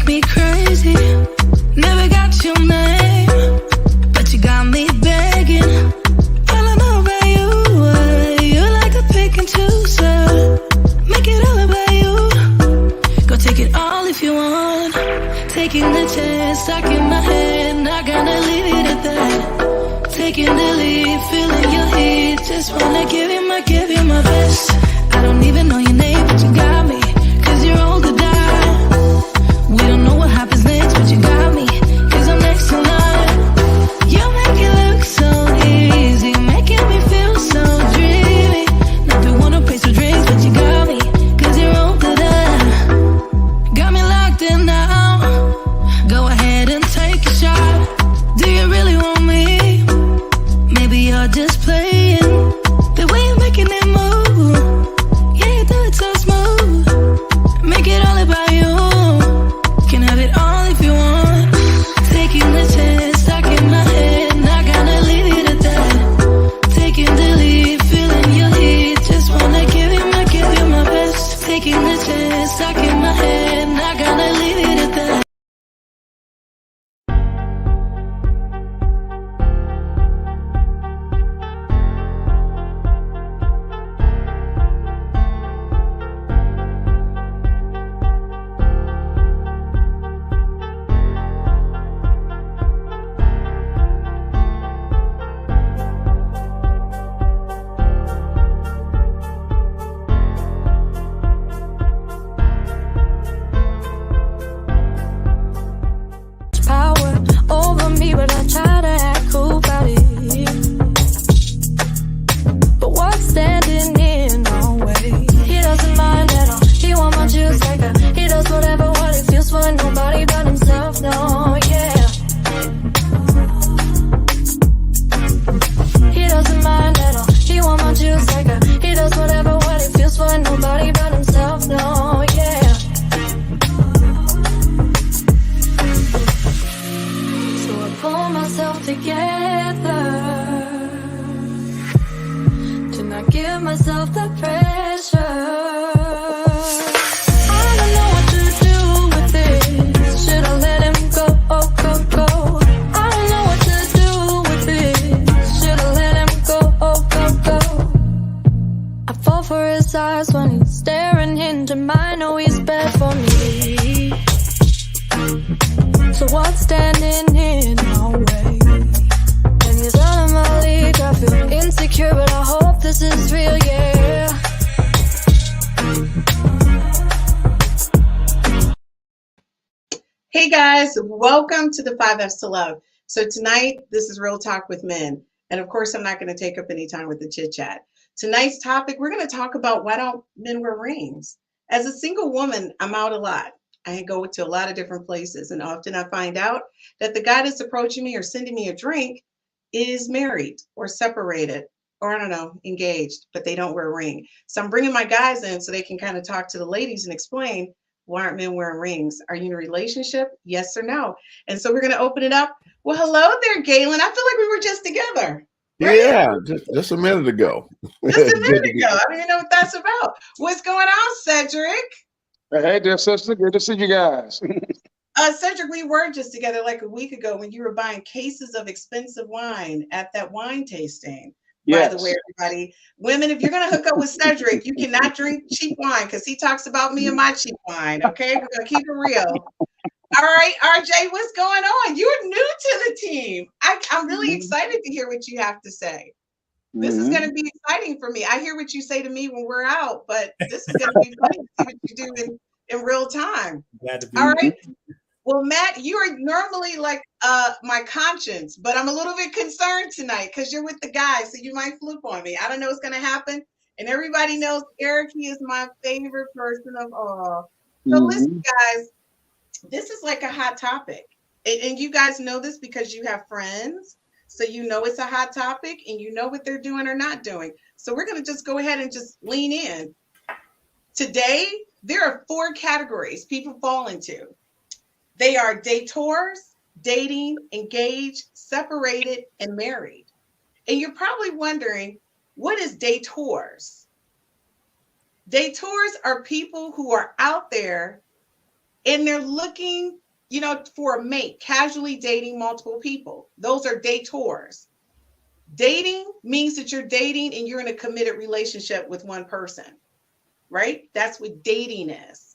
make me crazy. Never got your name, but you got me begging. All I know about you, you like to pick and choose, make it all about you. Go take it all if you want. Taking the chance, stuck in my head, not gonna leave it at that. Taking the lead, feeling your heat, just wanna give you my best. I don't even know your name, but you got me, 'cause you're old to die. We don't know what happens next, but you got me, 'cause I'm next in line. You make it look so easy, making me feel so dreamy. Never wanna pay for drinks, but you got me, 'cause you're old to die. Got me locked in now. Go ahead and take a shot. Do you really want me? Maybe you're just playing. The way you're making it move, yeah, you do it so smooth. Make it all about you. Can have it all if you want. Taking the chance, stuck in my head, not gonna leave it at that. Taking the lead, feeling your heat, just wanna give you my best. Taking the chance, stuck in my head, not gonna leave it at that. Power over me, but I try to act cool about it. But what's standing in our way? He doesn't mind at all. He want my juice like a. He does whatever what he feels for nobody but himself. No, yeah. He doesn't mind at all. He want my juice like a. He does whatever what he feels for nobody but himself. No, yeah. Pull myself together to not give myself the pressure. I don't know what to do with this. Should I let him go? Oh, go. I don't know what to do with this. Should I let him go? Oh, go. I fall for his eyes when he's staring into mine. Know he's bad for me. So what's standing in our way? And he's out of my league. I feel insecure, but I hope this is real, yeah. Hey guys, welcome to the 5Fs to Love. So tonight, this is Real Talk with Men. And of course, I'm not going to take up any time with the chit chat. Tonight's topic, we're going to talk about why don't men wear rings? As a single woman, I'm out a lot. I go to a lot of different places, and often I find out that the guy that's approaching me or sending me a drink is married or separated or, I don't know, engaged, but they don't wear a ring. So I'm bringing my guys in so they can kind of talk to the ladies and explain, why aren't men wearing rings? Are you in a relationship? Yes or no? And so we're going to open it up. Well, hello there, Galen. I feel like we were just together. Right? Yeah, just a minute ago. Just a minute ago. I don't even know what that's about. What's going on, Cedric? Hey, dear sister, good to see you guys. Cedric, we were just together like a week ago when you were buying cases of expensive wine at that wine tasting. Yes. By the way, everybody, women, if you're going to hook up with Cedric, you cannot drink cheap wine because he talks about me and my cheap wine. Okay, we're going to keep it real. All right, RJ, what's going on? You're new to the team. I'm really excited to hear what you have to say. This is going to be exciting for me. I hear what you say to me when we're out, but this is going to be funny to see what you do in real time. Glad to be all right. Well, Matt, you are normally like my conscience, but I'm a little bit concerned tonight because you're with the guys, so you might flip on me. I don't know what's going to happen. And everybody knows Eric, he is my favorite person of all. So listen, guys, this is like a hot topic. And you guys know this because you have friends. So you know it's a hot topic and you know what they're doing or not doing. So we're going to just go ahead and just lean in. Today, there are 4 categories people fall into. They are dators, dating, engaged, separated, and married. And you're probably wondering, what is dators? Dators are people who are out there and they're looking, for a mate, casually dating multiple people. Those are dators. Dating means that you're dating and you're in a committed relationship with one person, right? That's what dating is.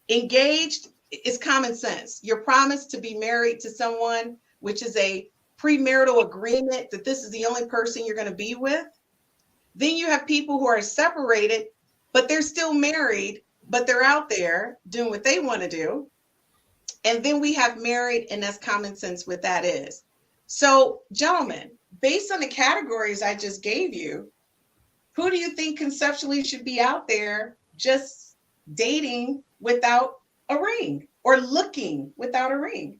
Engaged is common sense. You're promised to be married to someone, which is a premarital agreement that this is the only person you're going to be with. Then you have people who are separated, but they're still married, but they're out there doing what they want to do. And then we have married, and that's common sense what that is. So, gentlemen, based on the categories I just gave you, who do you think conceptually should be out there just dating without a ring or looking without a ring?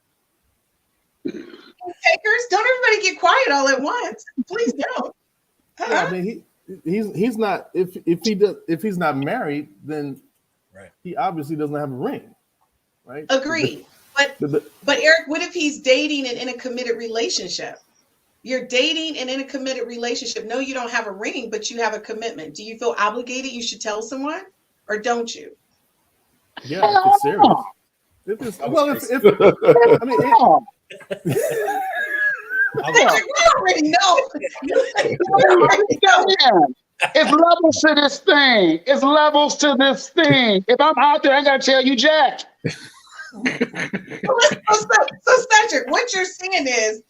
Takers, don't everybody get quiet all at once. Please don't. Yeah, I mean, he's not, if he's not married, then he obviously doesn't have a ring, right? Agreed. But Eric, what if he's dating and in a committed relationship? You're dating and in a committed relationship. No, you don't have a ring, but you have a commitment. Do you feel obligated? You should tell someone, or don't you? Yeah, if it's serious. If it's, well, if I mean, we already know. It's levels to this thing. It's levels to this thing. If I'm out there, I gotta tell you, Jack. So Cedric, what you're saying is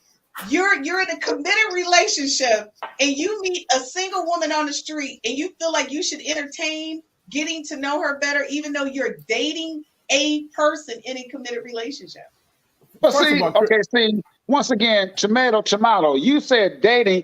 you're in a committed relationship and you meet a single woman on the street and you feel like you should entertain getting to know her better, even though you're dating a person in a committed relationship. But see, once again, tomato. You said dating.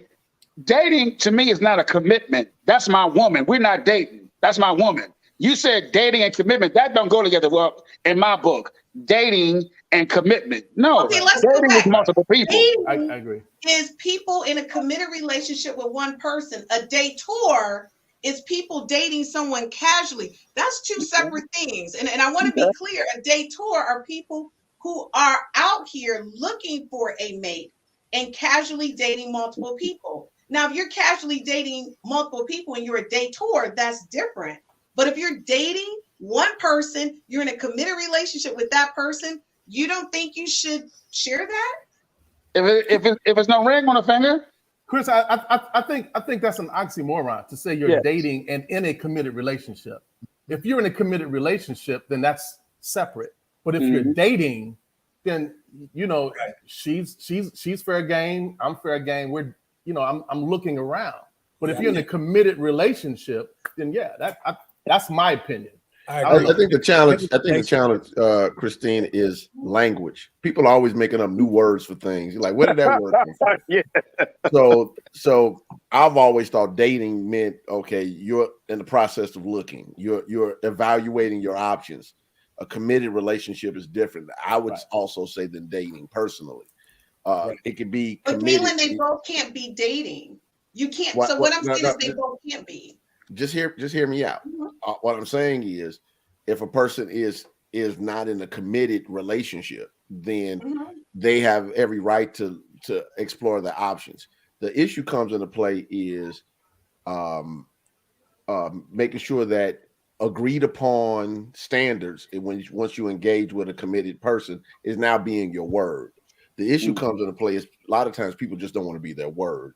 Dating to me is not a commitment. That's my woman. We're not dating. That's my woman. You said dating and commitment. That don't go together well in my book. Dating and commitment. No, okay, let's dating is multiple people. Dating I agree. Is people in a committed relationship with one person. A dator is people dating someone casually. That's two separate things. And I want to be clear. A dator are people who are out here looking for a mate and casually dating multiple people. Now, if you're casually dating multiple people and you're a dator, that's different. But if you're dating one person, you're in a committed relationship with that person, you don't think you should share that? If it's no ring on the finger? Chris, I think that's an oxymoron to say you're dating and in a committed relationship. If you're in a committed relationship, then that's separate. But if you're dating, then she's fair game, I'm fair game. We're I'm looking around. But if you're in a committed relationship, then that's my opinion. I think the challenge, Christine, is language. People are always making up new words for things. You're like, where did that word come from? So I've always thought dating meant, okay, you're in the process of looking. You're evaluating your options. A committed relationship is different. I would also say than dating personally. It could be committed. But Caitlin, they both can't be dating. You can't. What I'm saying is they both can't be. Just hear me out. What I'm saying is, if a person is not in a committed relationship, then they have every right to explore the options. The issue comes into play is making sure that agreed upon standards, and once you engage with a committed person, is now being your word. The issue comes into play is a lot of times people just don't want to be their word.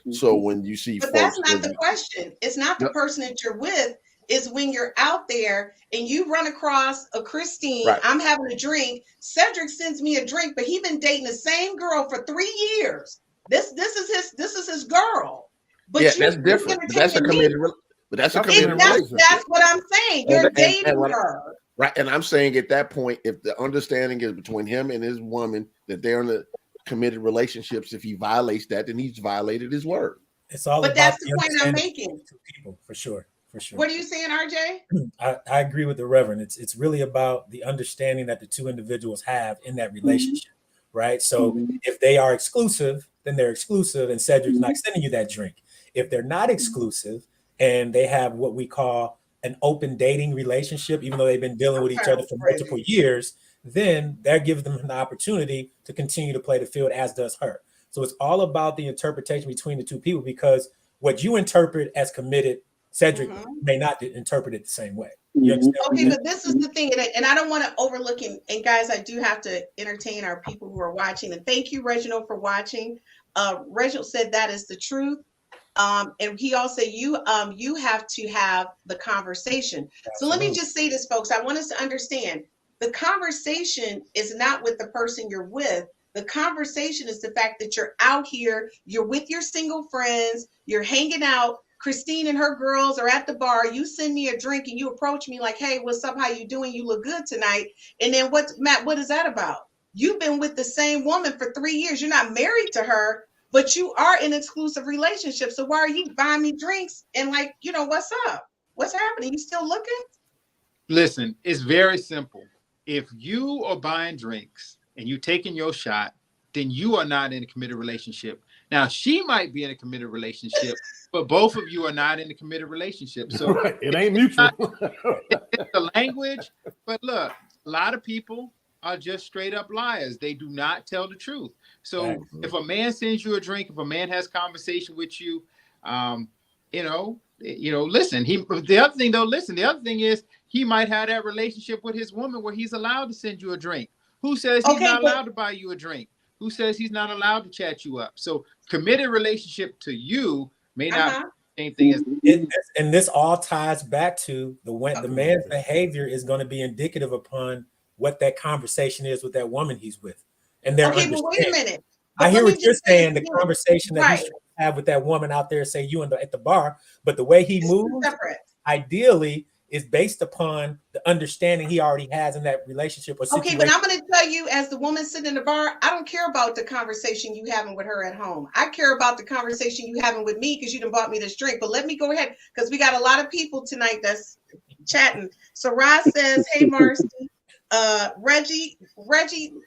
So when you see, but that's not the question. It's not the person that you're with. Is when you're out there and you run across a Christine. Right. I'm having a drink. Cedric sends me a drink, but he's been dating the same girl for 3 years. This is his girl. But that's different. But that's a committed. But that's a committed relationship. That's what I'm saying. You're dating her. Right, and I'm saying at that point, if the understanding is between him and his woman that they're in a committed relationships, if he violates that, then he's violated his word. It's all. But that's the point I'm making. Two people, for sure. What are you saying, RJ? I agree with the Reverend. It's really about the understanding that the two individuals have in that relationship, right? So if they are exclusive, then they're exclusive, and Cedric's not sending you that drink. If they're not exclusive and they have what we call an open dating relationship, even though they've been dealing with each other for multiple years, then that gives them an opportunity to continue to play the field, as does her. So it's all about the interpretation between the two people, because what you interpret as committed Cedric may not interpret it the same way. You understand? Okay, but this is the thing, and I don't want to overlook it. And guys, I do have to entertain our people who are watching. And thank you, Reginald, for watching. Reginald said that is the truth. And he also you have to have the conversation. So let me just say this, folks. I want us to understand the conversation is not with the person you're with. The conversation is the fact that you're out here, you're with your single friends, you're hanging out. Christine and her girls are at the bar. You send me a drink and you approach me like, hey, what's up? How you doing? You look good tonight. And then Matt, what is that about? You've been with the same woman for 3 years. You're not married to her, but you are in an exclusive relationship. So why are you buying me drinks? And like, what's up? What's happening? You still looking? Listen, it's very simple. If you are buying drinks and you taking your shot, then you are not in a committed relationship. Now, she might be in a committed relationship, but both of you are not in a committed relationship. So it ain't mutual. It's the language. But look, a lot of people are just straight up liars. They do not tell the truth. So if a man sends you a drink, if a man has conversation with you, listen. The other thing is he might have that relationship with his woman where he's allowed to send you a drink. Who says he's not allowed to buy you a drink? Who says he's not allowed to chat you up? So committed relationship to you may not be the same thing as. And this all ties back to the man's behavior is going to be indicative upon what that conversation is with that woman he's with. And they're but wait a minute. I hear what you're saying, the conversation that he's trying to have with that woman out there, say you at the bar, but the way he moves ideally is based upon the understanding he already has in that relationship or situation. Okay, but I'm going to tell you, as the woman sitting in the bar, I don't care about the conversation you having with her at home. I care about the conversation you having with me because you done bought me this drink. But let me go ahead because we got a lot of people tonight that's chatting. So Roz says, hey, Marcy, Reggie,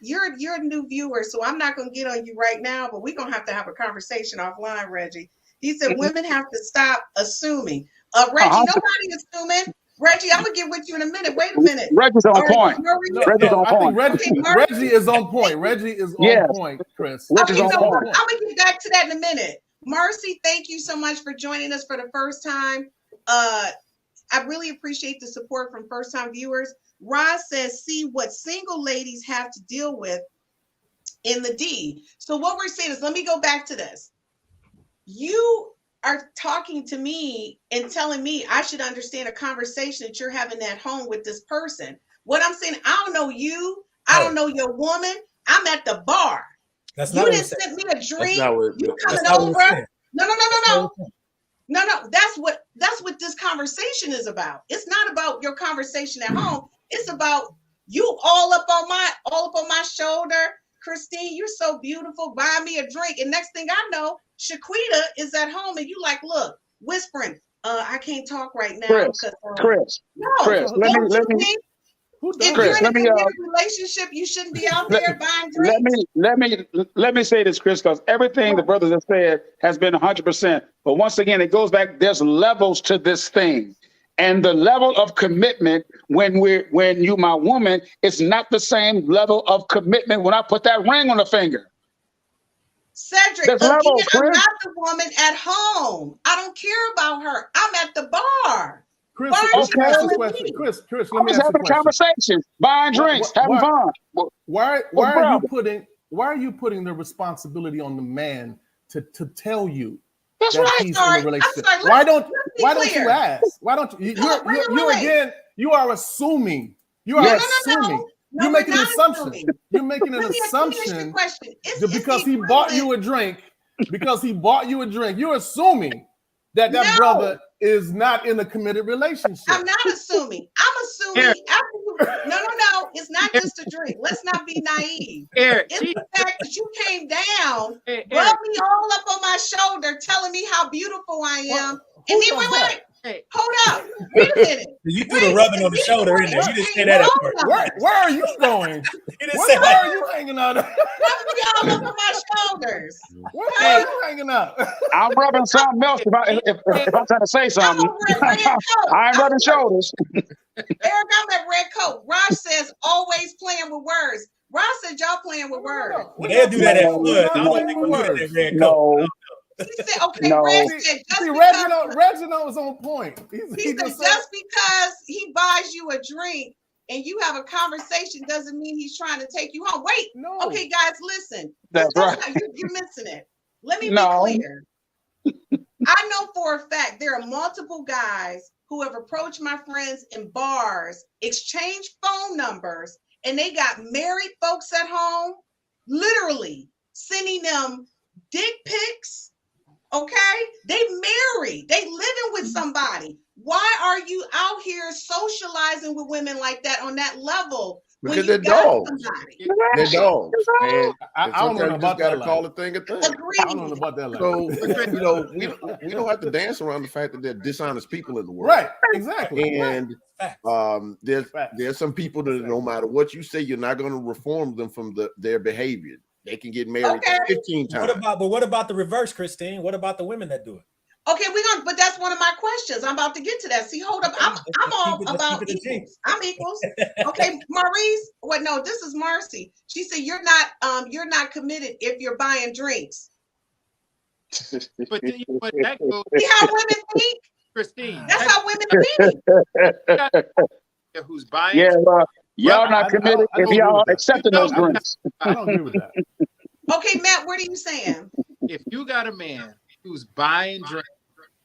you're a new viewer, so I'm not going to get on you right now, but we're going to have a conversation offline, Reggie. He said women have to stop assuming. Reggie, nobody assuming. Reggie, I'm gonna get with you in a minute. Wait a minute. Reggie's on point. Reggie's on point. Reggie is on point. Reggie is on point, Chris. Reggie's on point. I'm gonna get back to that in a minute. Marcy, thank you so much for joining us for the first time. I really appreciate the support from first-time viewers. Roz says, see what single ladies have to deal with in the D. So what we're saying is, let me go back to this. You are talking to me and telling me I should understand a conversation that you're having at home with this person. What I'm saying, I don't know you. I don't know your woman. I'm at the bar. You didn't send me a drink. You coming over? No. That's what this conversation is about. It's not about your conversation at home. It's about you all up on my shoulder. Christine, you're so beautiful. Buy me a drink. And next thing I know, Shaquita is at home and you like, look, whispering, I can't talk right now. Chris, let me if you're in a committed relationship, you shouldn't be out there buying drinks. Let me say this, Chris, because everything the brothers have said has been 100%. But once again, it goes back, there's levels to this thing. And the level of commitment when you my woman, it's not the same level of commitment when I put that ring on the finger. Cedric, again, I'm not the woman at home. I don't care about her. I'm at the bar. Chris, let me ask you a question. Chris, let me ask you a question. Conversation, buying drinks, having fun. Why are you putting the responsibility on the man to tell you that's that he's in a relationship? Why don't you ask? Why don't you? You are assuming. You are assuming. You're making an assumption. You're making an assumption because he bought you a drink. Because he bought you a drink, you're assuming that brother is not in a committed relationship. I'm not assuming. I'm assuming. No. It's not just a drink. Let's not be naive. It's the fact that you came down, rubbed me all up on my shoulder, telling me how beautiful I am. And then wait. Hold up. Wait a minute. You threw the rubbing on the shoulder in there. You didn't say that at first. Where are you going? Where are you hanging out? Rubbing y'all up on my shoulders. Where are you hanging out? I'm rubbing something else if I'm trying to say something. I ain't rubbing shoulders. Eric, I'm at red coat. Raj says always playing with words. Raj said y'all playing with words. Well, they'll do that at Flood. I don't think we'll do that at Red Coat. He said, okay, No. Reg said, Reginald is on point. He said, just because he buys you a drink and you have a conversation doesn't mean he's trying to take you home. Wait, no. Okay, guys, listen. That's right. You're missing it. Let me be clear. I know for a fact there are multiple guys who have approached my friends in bars, exchanged phone numbers, and they got married folks at home, literally sending them dick pics. Okay, they married, they living with somebody. Why are you out here socializing with women like that on that level? Because they're dogs. They're dogs. And I don't know about that. Call a thing a thing. Agreed. I don't know about that. So we don't have to dance around the fact that they're dishonest people in the world. Right. Exactly. And there's some people that no matter what you say, you're not going to reform them from their behavior. They can get married 15 times. What about the reverse, Christine? What about the women that do it? Okay, but that's one of my questions. I'm about to get to that. See, hold up. I'm all about equals. I'm equals. Okay, Maurice. Well, no, this is Marcy. She said you're not committed if you're buying drinks. But that goes. See how women think, Christine. That's how women think. Who's buying? Yeah, y'all not committed if y'all accepting those drinks. I don't agree with that. Okay, Matt, what are you saying? If you got a man who's buying drinks,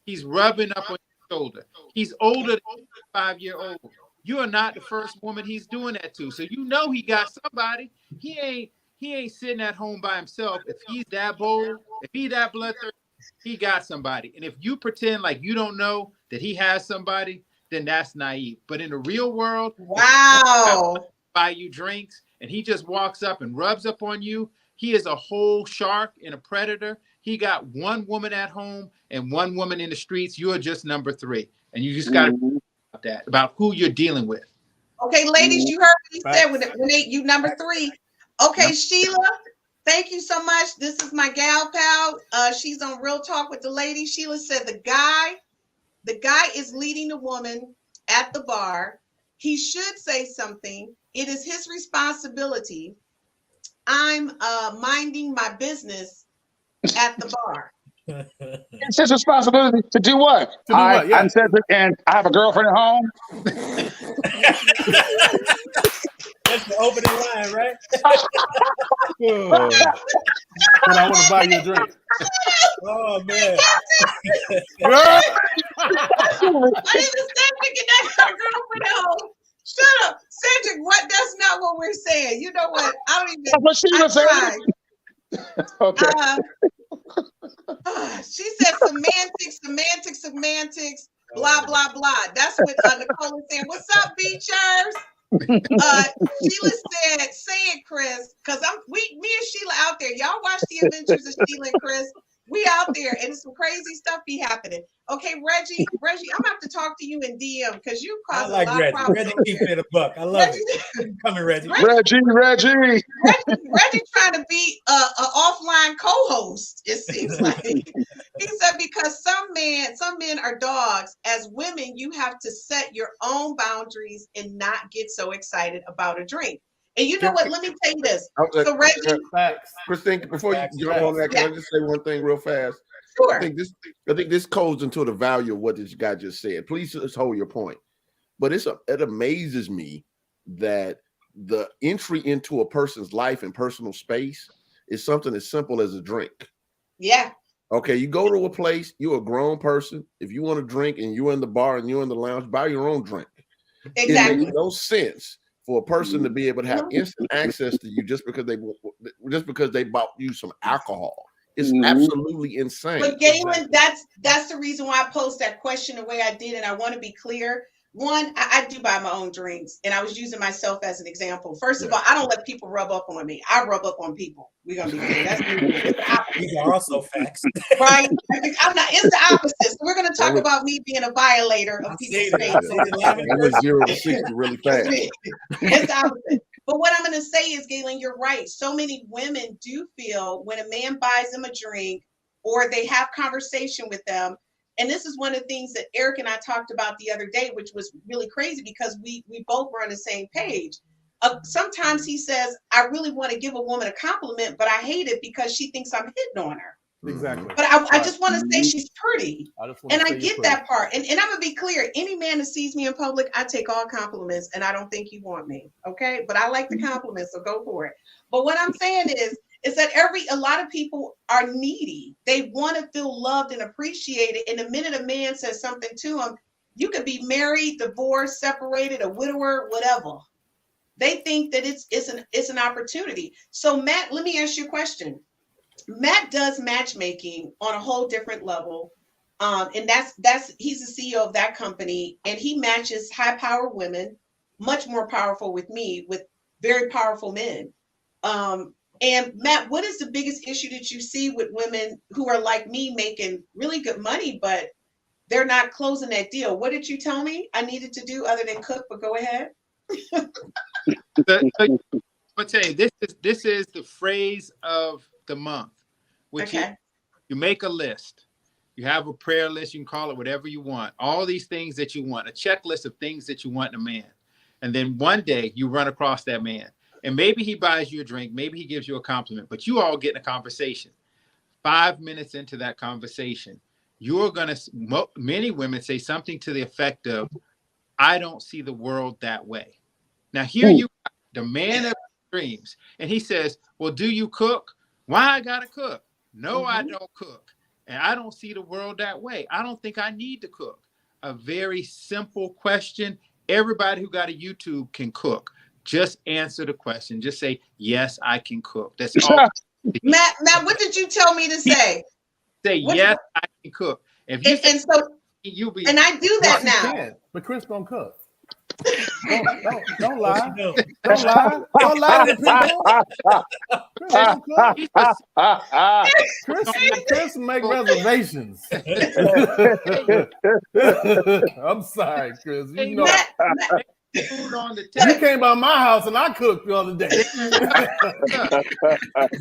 he's rubbing up on your shoulder. He's older than 5-year-old. You are not the first woman he's doing that to. So you know he got somebody. He ain't sitting at home by himself. If he's that bold, if he's that bloodthirsty, he got somebody. And if you pretend like you don't know that he has somebody, then that's naive. But in the real world, wow, buy you drinks and he just walks up and rubs up on you. He is a whole shark and a predator. He got one woman at home and one woman in the streets. You are just number 3. And you just got to think about that, about who you're dealing with. Okay, ladies, you heard what he said when you number 3. Okay, Sheila, thank you so much. This is my gal pal. She's on Real Talk with the Lady. Sheila said the guy is leading the woman at the bar. He should say something. It is his responsibility. I'm minding my business at the bar. It's his responsibility to do what? I'm Cedric and I have a girlfriend at home. That's the opening line, right? But I want to buy you a drink. Oh man. My name is Cedric and I got a girlfriend at home. Shut up, Cedric. That's not what we're saying. You know what? I don't even. That's what she was saying. Okay. She said semantics, blah, blah, blah. That's what Nicole is saying. What's up, Beachers? Sheila said, say it, Chris, because me and Sheila out there. Y'all watch the adventures of Sheila and Chris. We out there, and some crazy stuff be happening. Okay, Reggie, I'm gonna have to talk to you in DM because you cause a lot of problems. Reggie keeping it a buck. I love it. Coming, Reggie. Reggie trying to be a offline co-host. It seems like he said because some men are dogs. As women, you have to set your own boundaries and not get so excited about a drink. And you know what? Let me tell you this. So Reggie, Christine, before you jump on that, can I just say one thing real fast? Sure. I think this goes into the value of what this guy just said. Please just hold your point. But it amazes me that the entry into a person's life and personal space is something as simple as a drink. Yeah. Okay, you go to a place, you're a grown person. If you want to drink and you're in the bar and you're in the lounge, buy your own drink. Exactly. It makes no sense for a person to be able to have instant access to you just because they bought you some alcohol. It's absolutely insane. But Galen, that's the reason why I posed that question the way I did, and I want to be clear. One, I do buy my own drinks, and I was using myself as an example. First of all, I don't let people rub up on me. I rub up on people. We're gonna be clear. That's these are also facts, right? I'm not. It's the opposite. So we're gonna talk about me being a violator of people's space. It was 0 to 60 really fast. It's the opposite. But what I'm gonna say is, Galen, you're right. So many women do feel when a man buys them a drink or they have conversation with them. And this is one of the things that Eric and I talked about the other day, which was really crazy because we both were on the same page. Sometimes he says, I really want to give a woman a compliment, but I hate it because she thinks I'm hitting on her. Exactly. But I just want to say she's pretty. And I get pretty. that part. And I'm going to be clear. Any man that sees me in public, I take all compliments, and I don't think you want me. Okay. But I like the compliments, so go for it. But what I'm saying is that a lot of people are needy. They want to feel loved and appreciated. And the minute a man says something to them, you could be married, divorced, separated, a widower, whatever. They think that it's an opportunity. So Matt, let me ask you a question. Matt does matchmaking on a whole different level. And he's the CEO of that company, and he matches high power women, much more powerful with me, with very powerful men. And Matt, what is the biggest issue that you see with women who are like me, making really good money, but they're not closing that deal? What did you tell me I needed to do other than cook? But go ahead. I'll tell you, this is the phrase of the month, which is you make a list. You have a prayer list. You can call it whatever you want. All these things that you want, a checklist of things that you want in a man. And then one day you run across that man, and maybe he buys you a drink. Maybe he gives you a compliment, but you all get in a conversation. 5 minutes into that conversation, you're going to, many women say something to the effect of, I don't see the world that way. Now here you are, the man of dreams. And he says, well, do you cook? Why I gotta cook? No, I don't cook. And I don't see the world that way. I don't think I need to cook. A very simple question. Everybody who got a YouTube can cook. Just answer the question. Just say, yes, I can cook. That's all. Matt, what did you tell me to say? Say, yes, I can cook. If you say, and so you be, and I do that now. But Chris don't cook. Don't lie. Don't lie. Don't lie to the people. Chris make reservations. I'm sorry, Chris. You know, food on the you came by my house and I cooked the other day.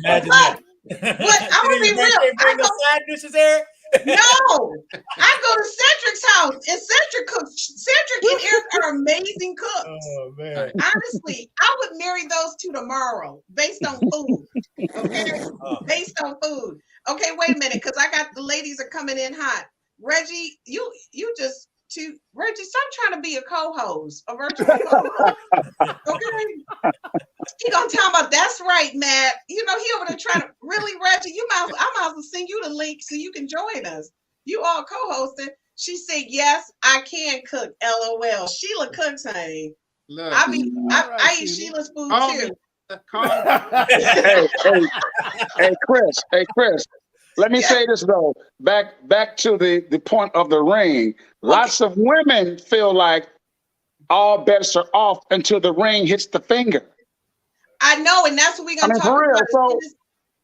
Imagine that. What? I'm gonna be real. Bring the side dishes, Eric. No, I go to Cedric's house and Cedric cooks. Cedric and Eric are amazing cooks. Oh man! Honestly, I would marry those two tomorrow, based on food. Okay, based on food. Okay, wait a minute, because I got the ladies are coming in hot. Reggie, you just Reggie, stop trying to be a co-host, a virtual co-host. Okay, he gonna tell about that's right, Matt. You know he over there trying to really, Reggie. I might as well send you the link so you can join us. You all co-hosting. She said, "Yes, I can cook." LOL. Sheila cooks, honey. Look, I eat Sheila's food too. Hey, Chris. Let me say this though. Back to the point of the ring. Lots of women feel like all bets are off until the ring hits the finger. I know, and that's what we're gonna talk about. So,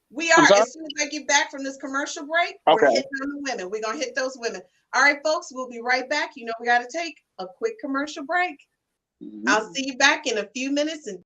we are as soon as I get back from this commercial break. We're hitting on the women. We're gonna hit those women. All right, folks, we'll be right back. You know, we got to take a quick commercial break. I'll see you back in a few minutes. And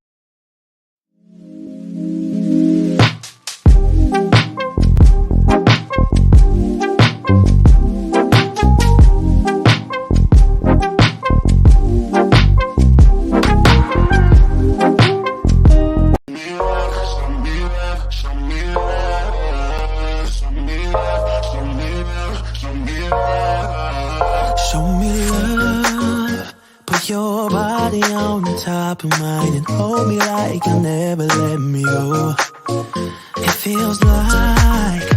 your body on top of mine and hold me like you'll never let me go. It feels like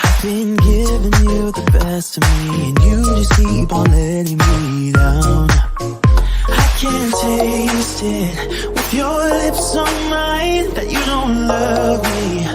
I've been giving you the best of me and you just keep on letting me down. I can't taste it with your lips on mine that you don't love me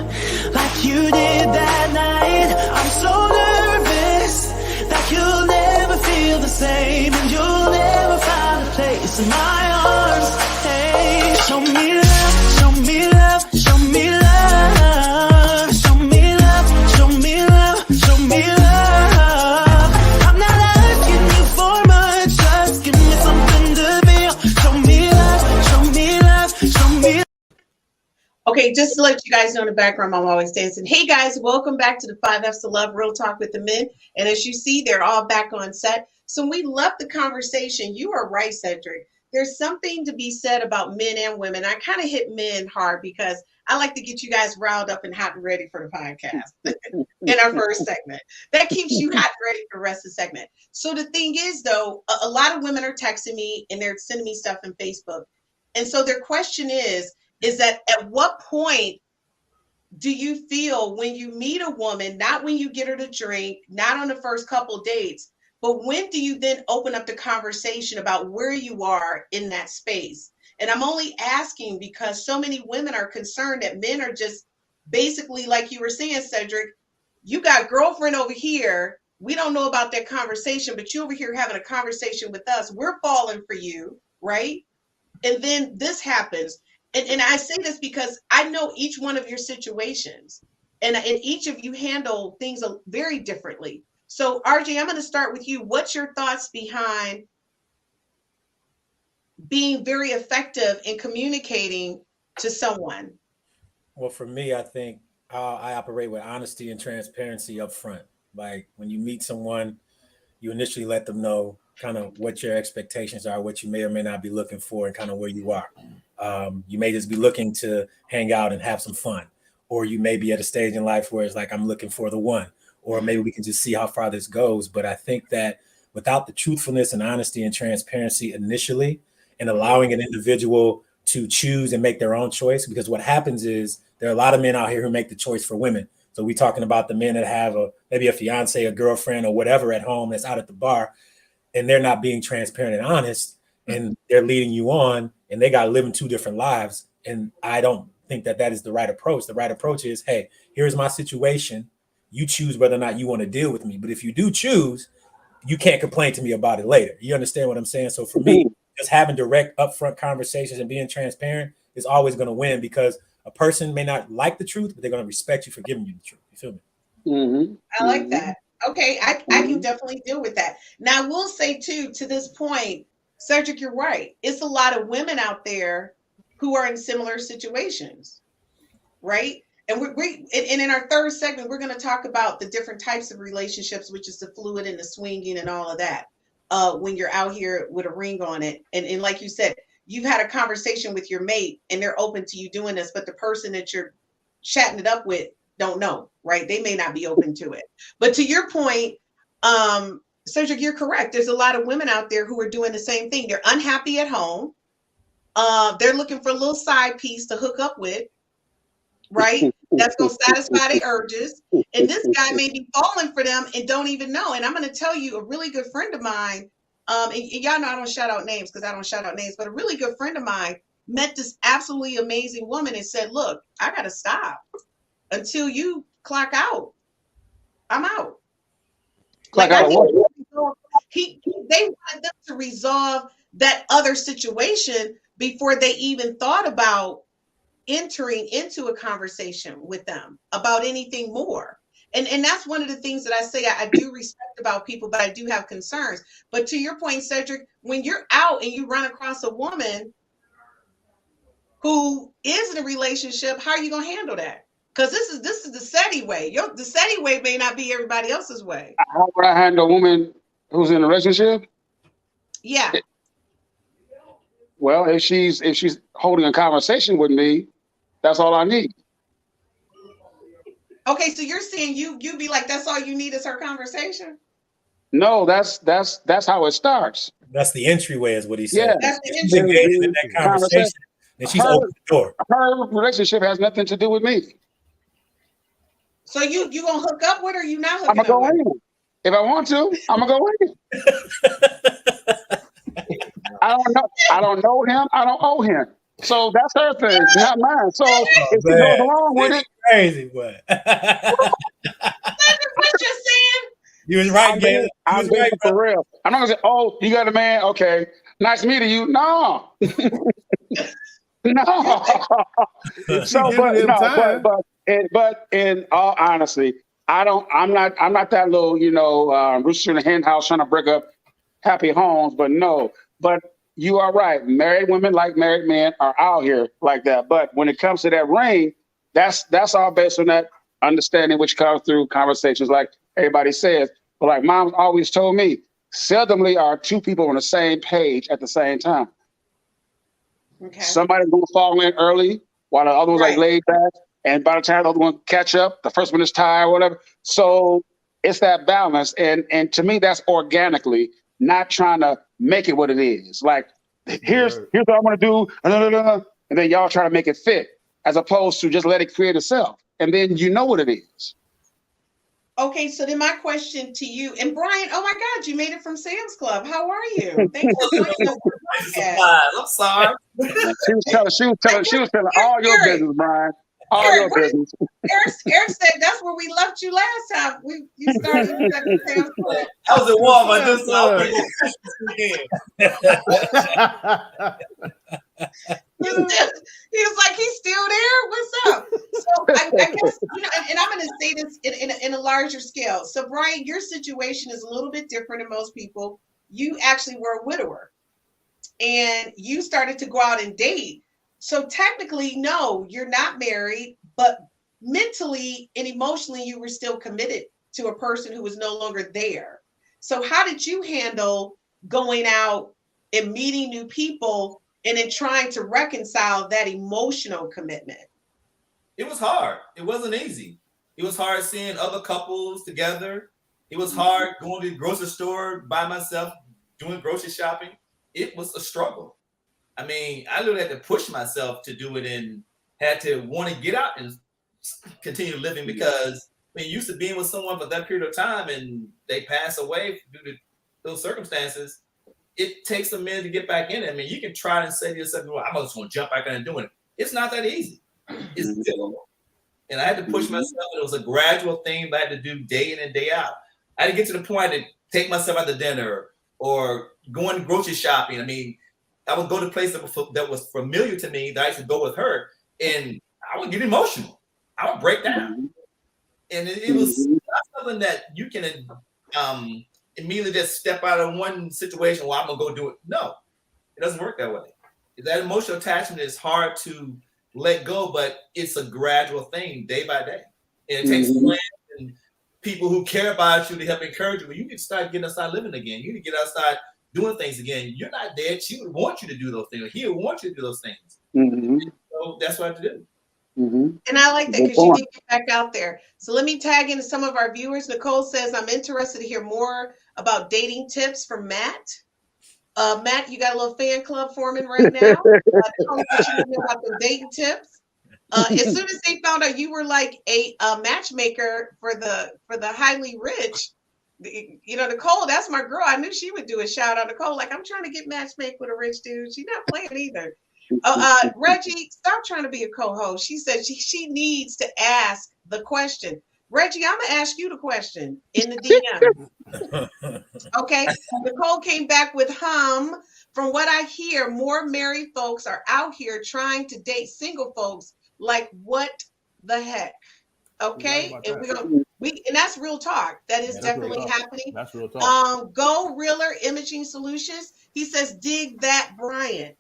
like you did that night. I'm so nervous that you'll never feel the same and you'll never find a place in my arms. Hey, show me love, show me love, show me love, show me love, show me love, show me love. I'm not asking you for much, just give me something to feel. Show me love, show me love, show me love. okay, just to let you guys know in the background, I'm always dancing. Hey guys, welcome back to the 5 F's to Love, Real Talk with the Men. And as you see, they're all back on set. So we left the conversation. You are right, Cedric. there's something to be said about men and women. I kind of hit men hard because I like to get you guys riled up and hot and ready for the podcast in our first segment. That keeps you hot and ready for the rest of the segment. So the thing is, though, a lot of women are texting me and they're sending me stuff on Facebook. And so their question is that at what point do you feel when you meet a woman, not when you get her to drink, not on the first couple dates, but when do you then open up the conversation about where you are in that space? And I'm only asking because so many women are concerned that men are just basically, like you were saying, Cedric, you got girlfriend over here. We don't know about that conversation, but you over here having a conversation with us. We're falling for you, right? And then this happens. And I say this because I know each one of your situations, and each of you handle things very differently. So RJ, I'm going to start with you. What's your thoughts behind being very effective in communicating to someone? Well, for me, I think I operate with honesty and transparency up front. Like when you meet someone, you initially let them know kind of what your expectations are, what you may or may not be looking for, and kind of where you are. You may just be looking to hang out and have some fun, or you may be at a stage in life where it's like, I'm looking for the one, or maybe we can just see how far this goes. But I think that without the truthfulness and honesty and transparency initially, and allowing an individual to choose and make their own choice, because what happens is there are a lot of men out here who make the choice for women. So we're talking about the men that have maybe a fiance, a girlfriend, or whatever at home that's out at the bar, and they're not being transparent and honest, and they're leading you on, and they got to live in two different lives. And I don't think that is the right approach. The right approach is, hey, here's my situation. You choose whether or not you want to deal with me. But if you do choose, you can't complain to me about it later. You understand what I'm saying? So for me, just having direct upfront conversations and being transparent is always going to win, because a person may not like the truth, but they're going to respect you for giving you the truth. You feel me? Mm-hmm. I like that. Okay, I can definitely deal with that. Now, I will say, too, to this point, Cedric, you're right. It's a lot of women out there who are in similar situations, right? And and in our third segment, we're going to talk about the different types of relationships, which is the fluid and the swinging and all of that, when you're out here with a ring on it. And like you said, you've had a conversation with your mate and they're open to you doing this, but the person that you're chatting it up with don't know, right? They may not be open to it. But to your point, Cedric, you're correct. There's a lot of women out there who are doing the same thing. They're unhappy at home. They're looking for a little side piece to hook up with, right? That's going to satisfy their urges. And this guy may be falling for them and don't even know. And I'm going to tell you, a really good friend of mine, and y'all know I don't shout out names because I don't shout out names, but a really good friend of mine met this absolutely amazing woman and said, look, I got to stop until you clock out. I'm out. Like, I think they wanted them to resolve that other situation before they even thought about entering into a conversation with them about anything more. And that's one of the things that I say I do respect about people, but I do have concerns. But to your point, Cedric, when you're out and you run across a woman who is in a relationship, how are you going to handle that? Because this is the SETI way. The SETI way may not be everybody else's way. How would I handle a woman who's in a relationship? Yeah. Well, if she's holding a conversation with me, that's all I need. Okay, so you're saying you be like, that's all you need is her conversation? No, that's how it starts. That's the entryway, is what he said. Yeah, that's the She's engaging in that conversation, and she's opened the door. Her relationship has nothing to do with me. So you gonna hook up with her? You not hooking I'm gonna up go in. If I want to, I'm gonna go in. I don't know him. I don't owe him. So that's her thing, not mine. So if she goes along with it, crazy, boy. What you're saying? You was right, man. I'm right, for real. I'm not gonna say, "Oh, you got a man? Okay, nice meeting you." No, no. But in all honesty, I'm not that little, rooster in the hen house trying to break up happy homes. But no, you are right. Married women, like married men, are out here like that. But when it comes to that ring, that's all based on that understanding, which comes through conversations, like everybody says. But like Mom always told me, seldomly are two people on the same page at the same time. Okay. Somebody's going to fall in early while the other one's like laid back. And by the time the other one catch up, the first one is tired or whatever. So it's that balance. And to me, that's organically, not trying to make it what it is. Like, here's what I want to do. And then y'all try to make it fit, as opposed to just let it create itself. And then you know what it is. Okay, so then my question to you, and Brian, oh my God, you made it from Sam's Club. How are you? Thanks for joining us. I'm sorry. She was telling all your business, Brian. All your business. Eric said that's where we left you last time. You started at Sam's Club. I was at Walmart this He was like, he's still there. What's up? So I guess, and I'm going to say this in a larger scale. So Brian, your situation is a little bit different than most people. You actually were a widower, and you started to go out and date. So technically, no, you're not married, but mentally and emotionally, you were still committed to a person who was no longer there. So how did you handle going out and meeting new people and then trying to reconcile that emotional commitment? It was hard. It wasn't easy. It was hard seeing other couples together. It was hard going to the grocery store by myself, doing grocery shopping. It was a struggle. I mean, I literally had to push myself to do it and had to want to get out and continue living, because when you're used to being with someone for that period of time and they pass away due to those circumstances, it takes a minute to get back in it. I mean, you can try and say to yourself, well, I'm just going to jump back in and doing it. It's not that easy. It's difficult. And I had to push myself. It was a gradual thing that I had to do day in and day out. I had to get to the point to take myself out to dinner or going grocery shopping. I mean, I would go to places that was familiar to me that I used to go with her, and I would get emotional. I would break down. And it was not something that you can immediately just step out of one situation, well, I'm going to go do it. No, it doesn't work that way. That emotional attachment is hard to let go, but it's a gradual thing day by day. And it takes friends and people who care about you to help encourage you. But you can start getting outside living again. You can get outside doing things again. You're not dead. She would want you to do those things. Or he would want you to do those things. So that's what I have to do. And I like that because you did get back out there. So let me tag into some of our viewers. Nicole says, I'm interested to hear more about dating tips from Matt. Matt, you got a little fan club forming right now. About the dating tips. As soon as they found out you were like a matchmaker for the highly rich, Nicole, that's my girl. I knew she would do a shout out. Nicole, like, I'm trying to get matchmake with a rich dude. She's not playing either. Reggie, stop trying to be a co-host. She said she needs to ask the question. Reggie, I'm gonna ask you the question in the DM. Okay. Nicole came back with from what I hear, more married folks are out here trying to date single folks. Like, what the heck? Okay. And and that's real talk. That is definitely happening. That's real talk. Go Realer Imaging Solutions. He says, dig that, Brian.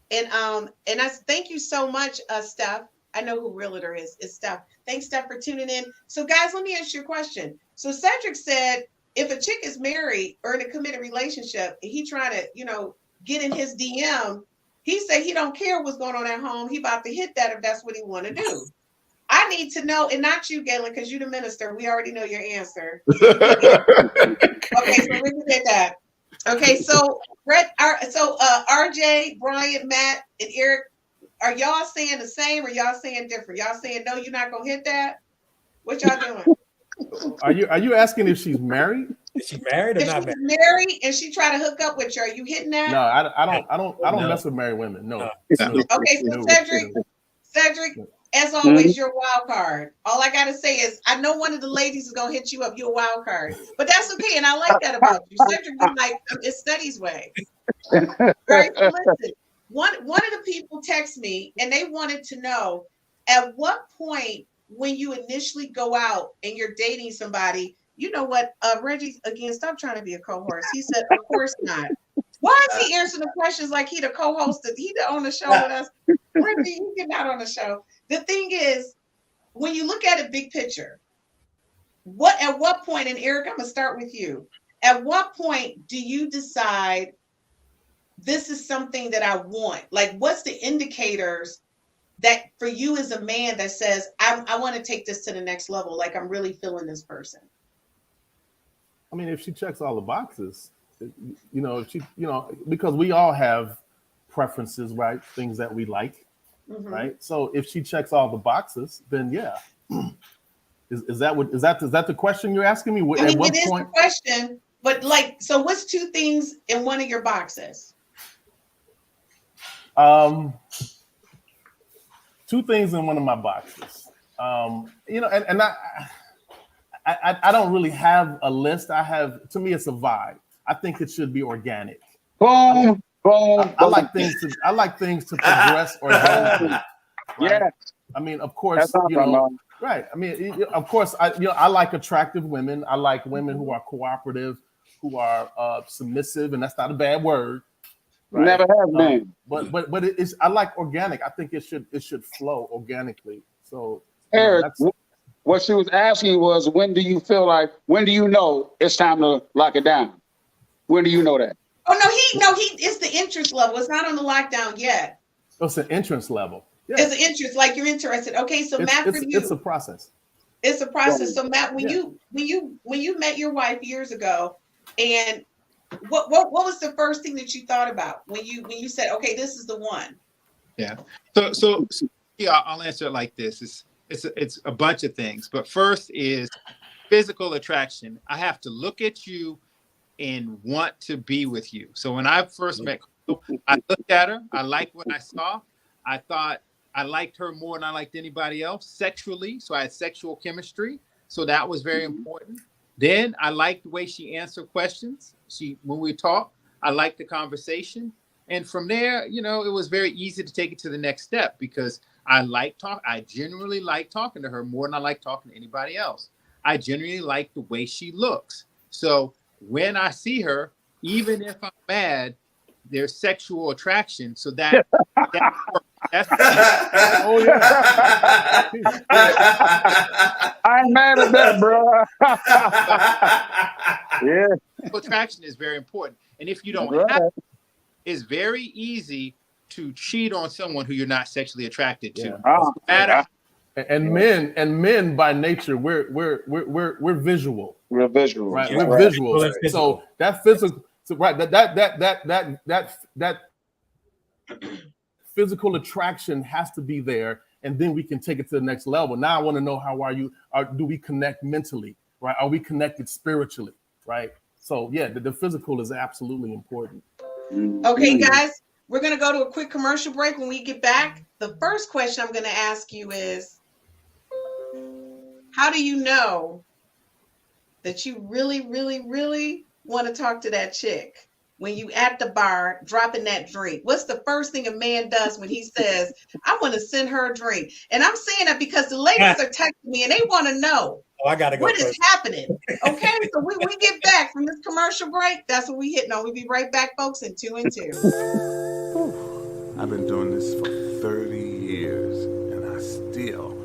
And I thank you so much, Steph. I know who Realtor is. It's Steph. Thanks, Steph, for tuning in. So, guys, let me ask you a question. So, Cedric said, if a chick is married or in a committed relationship, and he trying to, get in his DM, he said he don't care what's going on at home. He about to hit that if that's what he want to do. I need to know, and not you, Galen, because you're the minister. We already know your answer. Okay, so we did that. Okay, so RJ, Brian, Matt, and Eric, are y'all saying the same or y'all saying different? Y'all saying no, you're not gonna hit that? What y'all doing? Are you asking if she's married? Is she married or if not she's married? married and she try to hook up with you, are you hitting that? No, I don't mess with married women. No. Okay, so Cedric, as always, you're a wild card. All I gotta say is I know one of the ladies is gonna hit you up. You're a wild card, but that's okay, and I like that about you. Cedric is like it's Steady's way. Right? So listen, one of the people text me and they wanted to know at what point when you initially go out and you're dating somebody. You know what, Reggie? Again, stop trying to be a co-host. He said, "Of course not." Why is he answering the questions like he the co-host? He on the show with us. Reggie, you get out on the show. The thing is, when you look at it big picture, at what point, and Eric, I'm gonna start with you. At what point do you decide this is something that I want? Like, what's the indicators that for you as a man that says, I want to take this to the next level? Like, I'm really feeling this person. I mean, if she checks all the boxes, you know, if she, you know, because we all have preferences, right? Things that we like, right? So if she checks all the boxes, then yeah. Is that the question you're asking me? I mean, it is the question, but like, so what's 2 things in one of your boxes? 2 things in one of my boxes. You know, and I don't really have a list. To me, it's a vibe. I think it should be organic. Boom, boom. I like things to progress organically. Right? Yeah. I mean, of course, you know, right. I mean, of course, I like attractive women. I like women who are cooperative, who are submissive, and that's not a bad word. Right? Never have been. But it's, I like organic. I think it should flow organically. So Eric, what she was asking was, when do you know it's time to lock it down? When do you know that? Oh no, it's the interest level. It's not on the lockdown yet. Oh, it's an interest level. Yeah. It's an interest, like you're interested. Okay, so Matt, for you, it's a process. It's a process. So Matt, when you met your wife years ago, and what was the first thing that you thought about when you said, okay, this is the one? Yeah. So yeah, I'll answer it like this. It's a bunch of things, but first is physical attraction. I have to look at you and want to be with you. So when I first met, I looked at her. I liked what I saw. I thought I liked her more than I liked anybody else sexually. So I had sexual chemistry. So that was very important. Then I liked the way she answered questions. When we talked, I liked the conversation. And from there, you know, it was very easy to take it to the next step because I genuinely like talking to her more than I like talking to anybody else. I genuinely like the way she looks. So when I see her, even if I'm mad, there's sexual attraction. So that's oh yeah. I ain't mad at that, bro. Yeah. Attraction is very important. And if you don't have it, it's very easy to cheat on someone who you're not sexually attracted to. Yeah. And men by nature, we're visual. We're visual, right? We're visual. So that physical, right? That physical attraction has to be there, and then we can take it to the next level. Now I want to know, how are you? Do we connect mentally? Right? Are we connected spiritually? Right? So yeah, the physical is absolutely important. Okay, guys, we're gonna go to a quick commercial break. When we get back, the first question I'm gonna ask you is, how do you know that you really, really, really want to talk to that chick when you at the bar dropping that drink? What's the first thing a man does when he says, I want to send her a drink? And I'm saying that because the ladies are texting me and they want to know what is happening. Okay, so we get back from this commercial break. That's what we hitting on. We'll be right back, folks, in 2 and 2. I've been doing this for 30 years and I still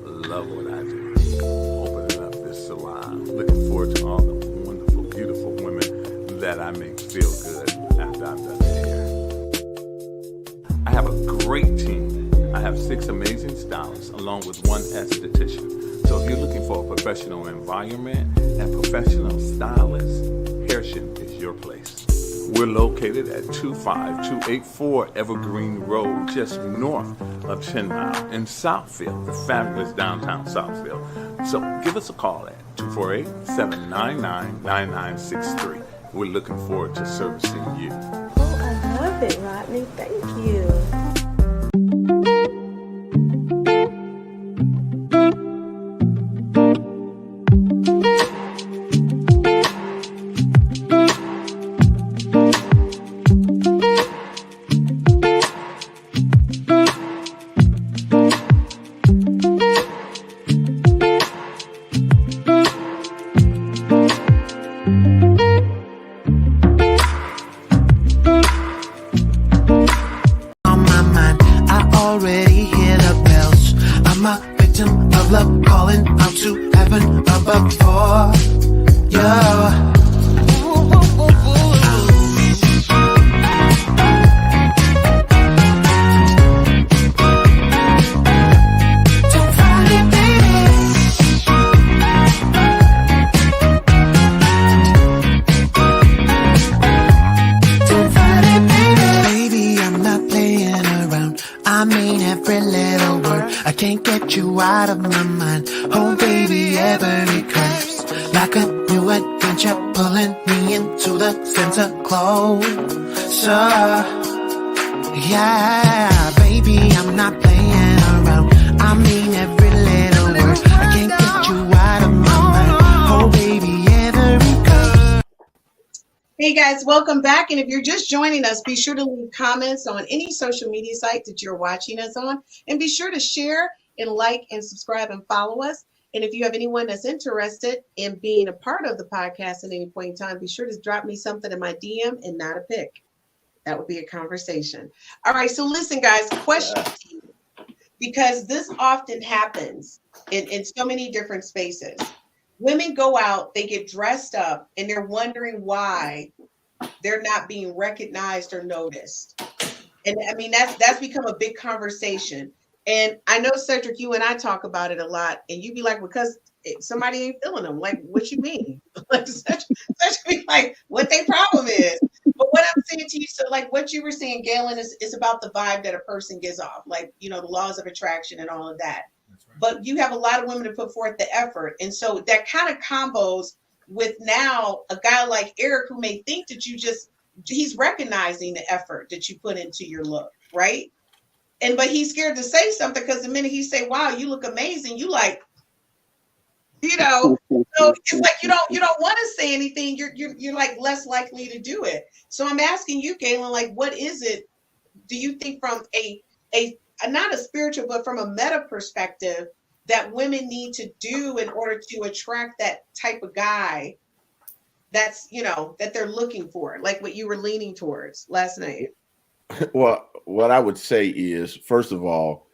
love what I do. Opening up this salon. Looking forward to all the wonderful, beautiful women that I make feel good after I'm done here. I have a great team. I have 6 amazing stylists along with 1 esthetician. So if you're looking for a professional environment and professional stylist, Hairshin is your place. We're located at 25284 Evergreen Road, just north of 10 Mile in Southfield, the fabulous downtown Southfield. So give us a call at 248-799-9963. We're looking forward to servicing you. Oh, I love it, Rodney. Thank you. get you out of my mind. Oh baby, every curve's like a new adventure, pulling me into the center closer. Yeah, baby, I'm not playing around. I mean every little word. I can't get you out of my mind. Oh baby, every curve. Hey guys, welcome back. And if you're just joining us, be sure to leave comments on any social media site that you're watching us on. And be sure to share and like and subscribe and follow us. And if you have anyone that's interested in being a part of the podcast at any point in time, be sure to drop me something in my DM and not a pic. That would be a conversation. All right, so listen, guys, question to you, because this often happens in so many different spaces. Women go out, they get dressed up, and they're wondering why they're not being recognized or noticed. And I mean, that's become a big conversation. And I know, Cedric, you and I talk about it a lot, and you'd be like, because somebody ain't feeling them. Like, what you mean? Like, Cedric be like, what their problem is. But what I'm saying to you, so like what you were saying, Galen, is about the vibe that a person gives off, like, you know, the laws of attraction and all of that. Right. But you have a lot of women to put forth the effort. And so that kind of combos with now a guy like Eric, who may think that he's recognizing the effort that you put into your look, right? But he's scared to say something because the minute he say, wow, you look amazing, you like, you know, so it's like you don't want to say anything. You're like less likely to do it. So I'm asking you, Galen, like, what is it? Do you think from a not a spiritual, but from a meta perspective, that women need to do in order to attract that type of guy that's, you know, that they're looking for, like what you were leaning towards last night? Well, what I would say is, first of all,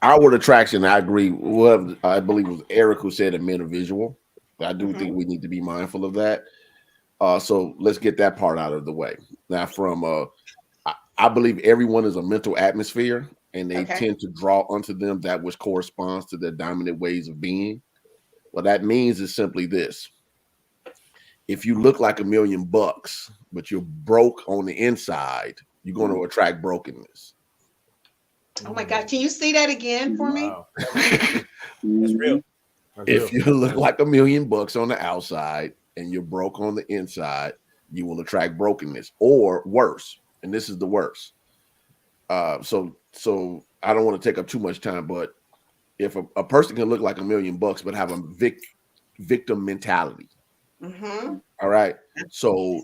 outward attraction, I agree. What I believe was Eric who said that men are visual. I do think we need to be mindful of that. So let's get that part out of the way. Now, I believe everyone is a mental atmosphere, and they tend to draw unto them that which corresponds to their dominant ways of being. What that means is simply this. If you look like $1 million, but you're broke on the inside, you're going to attract brokenness. Oh my God. Can you say that again for me? Wow. That's real. If you look like $1 million on the outside and you're broke on the inside, you will attract brokenness, or worse. And this is the worst. So I don't want to take up too much time, but if a person can look like $1 million but have a victim mentality. All right. So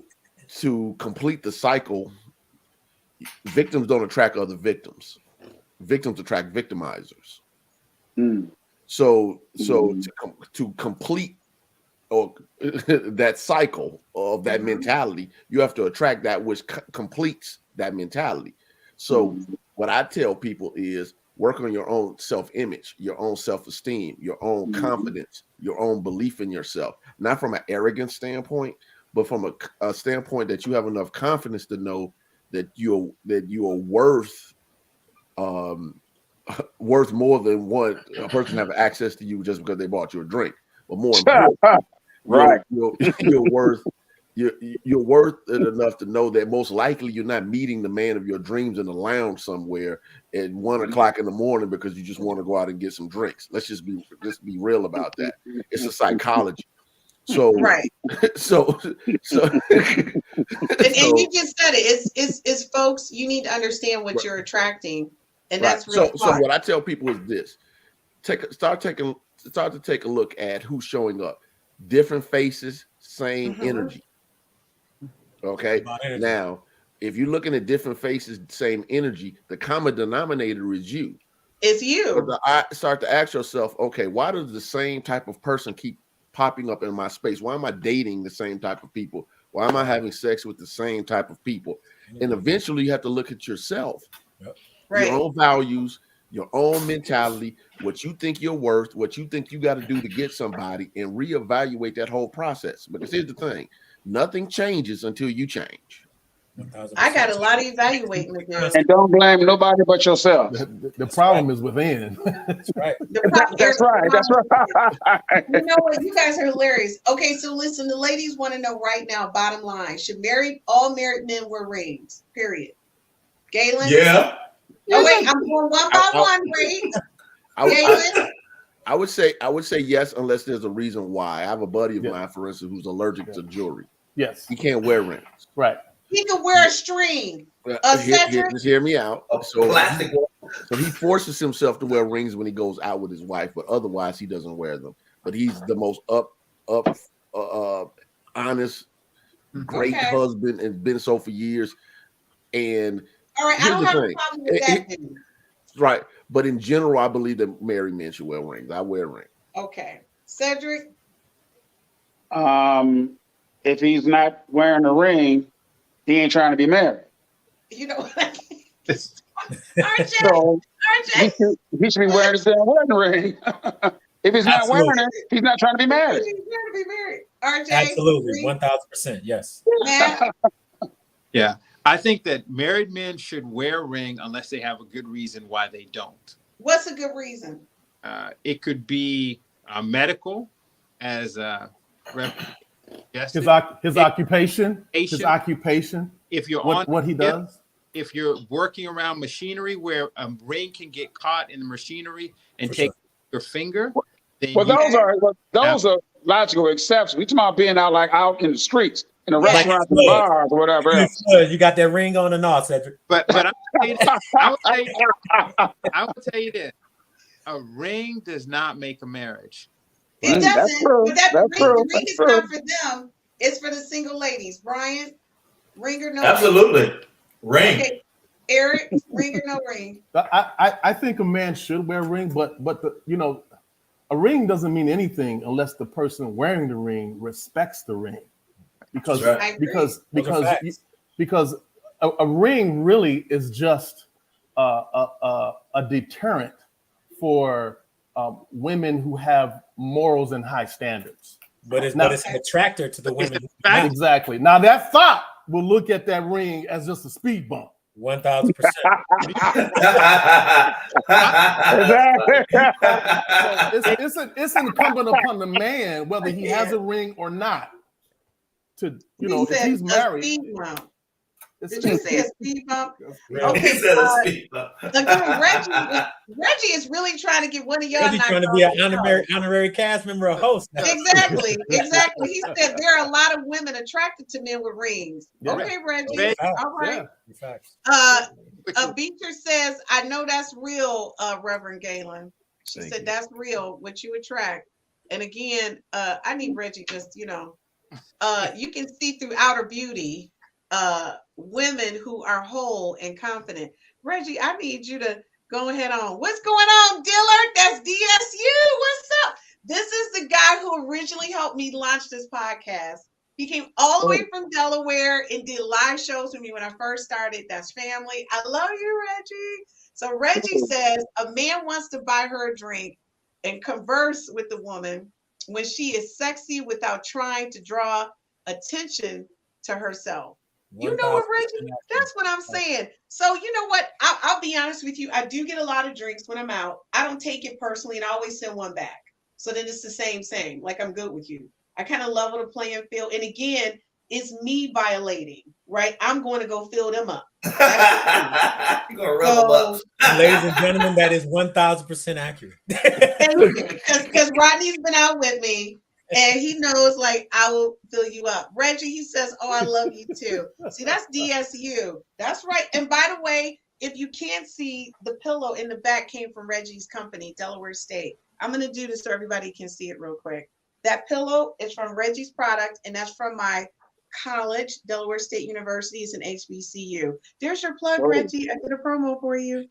to complete the cycle, victims don't attract other victims. Victims attract victimizers. So to complete that cycle of that mentality, you have to attract that which completes that mentality. So what I tell people is work on your own self-image, your own self-esteem, your own confidence, your own belief in yourself, not from an arrogant standpoint, but from a standpoint that you have enough confidence to know that you are worth more than what a person have access to you just because they bought you a drink. But more important, right? You're worth it enough to know that most likely you're not meeting the man of your dreams in a lounge somewhere at 1 o'clock in the morning because you just want to go out and get some drinks. Let's just be real about that. It's a psychology. So right. So and you just said it. It's folks, you need to understand what you're attracting. And that's really so what I tell people is this: start to take a look at who's showing up. Different faces, same energy. Okay. Now, if you're looking at different faces, same energy, the common denominator is you. It's you. So I start to ask yourself, okay, why does the same type of person keep popping up in my space? Why am I dating the same type of people? Why am I having sex with the same type of people? And eventually you have to look at yourself. Right. Your own values, your own mentality, what you think you're worth, what you think you got to do to get somebody, and reevaluate that whole process. Because here's the thing, nothing changes until you change. 1,000%. I got a lot of evaluating to do. And don't blame nobody but yourself. The problem is within. That's right. That's right. You know what? You guys are hilarious. Okay, so listen, the ladies want to know right now, bottom line, should all married men wear rings? Period. Galen? Yeah. Oh, wait, I'm going one by one, Ray. I would say yes, unless there's a reason why. I have a buddy of mine, for instance, who's allergic to jewelry. Yes. He can't wear rings. Right. He can wear a string. Just hear me out. So he forces himself to wear rings when he goes out with his wife, but otherwise he doesn't wear them. But he's the most honest, great husband, and been so for years. And all right, I don't have a problem with that. Dude. Right, but in general, I believe that married men should wear rings. I wear rings. Okay, Cedric. If he's not wearing a ring, he ain't trying to be married. You know what? RJ, he should be wearing his damn wedding ring. If he's not wearing it, he's not trying to be married. He's trying to be married. RJ, absolutely, 1000%, yes. Yeah, I think that married men should wear a ring unless they have a good reason why they don't. What's a good reason? It could be medical, as his occupation. His occupation. If you're what he does. If you're working around machinery where a ring can get caught in the machinery and take your finger. Well, those are logical exceptions. We talking about being out in the streets, in the restaurants, and bars, or whatever else. You got that ring on and off, Cedric. But I would tell you this: a ring does not make a marriage. It doesn't. That's true. The ring is not for them. It's for the single ladies. Brian, ring or no? Absolutely, ring. Okay. Eric, ring or no ring? I think a man should wear a ring, but a ring doesn't mean anything unless the person wearing the ring respects the ring, because a ring really is just a deterrent for women who have morals and high standards. But it's an attractor to the women. Exactly. Now that thought will look at that ring as just a speed bump. 1000%. It's incumbent upon the man whether he has a ring or not to if he's married. Did you say a speed bump? Okay, he said a speed bump. Reggie is really trying to get one of y'all. He's trying to be an honorary cast member, a host. Now. Exactly. He said there are a lot of women attracted to men with rings. Yeah. Okay, Reggie. All right. Yeah. Beecher says, "I know that's real, Reverend Galen." She said, "That's real. What you attract." And again, I need Reggie just you can see through outer beauty. Women who are whole and confident. Reggie, I need you to go ahead on. What's going on, Dillard? That's DSU. What's up? This is the guy who originally helped me launch this podcast. He came all the way from Delaware and did live shows with me when I first started. That's family. I love you, Reggie. So Reggie says a man wants to buy her a drink and converse with the woman when she is sexy without trying to draw attention to herself. You know what, Reggie? That's what I'm saying. So you know what? I'll be honest with you. I do get a lot of drinks when I'm out. I don't take it personally, and I always send one back. So then it's the same. Like I'm good with you. I kind of level the playing field. And again, it's me violating, right? I'm going to go fill them up. You're gonna rub them up. Ladies and gentlemen, that is 1000% accurate. Because Rodney's been out with me. And he knows, like, I will fill you up. Reggie, he says, "Oh, I love you too." See, that's DSU. That's right. And by the way, if you can't see, the pillow in the back came from Reggie's company, Delaware State. I'm going to do this so everybody can see it real quick. That pillow is from Reggie's product, and that's from my college, Delaware State University. It's an HBCU. There's your plug, Reggie. I did a promo for you.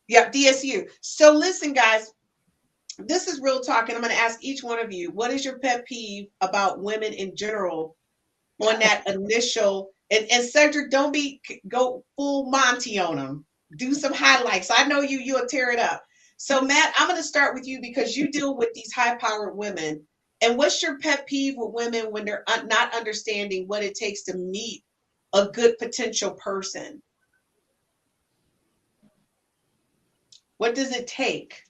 Yeah, DSU. So listen, guys. This is real talk, and I'm going to ask each one of you, what is your pet peeve about women in general on that initial, and Cedric, don't go full Monty on them. Do some highlights. I know you'll tear it up. So Matt, I'm going to start with you because you deal with these high-powered women. And what's your pet peeve with women when they're not understanding what it takes to meet a good potential person? What does it take?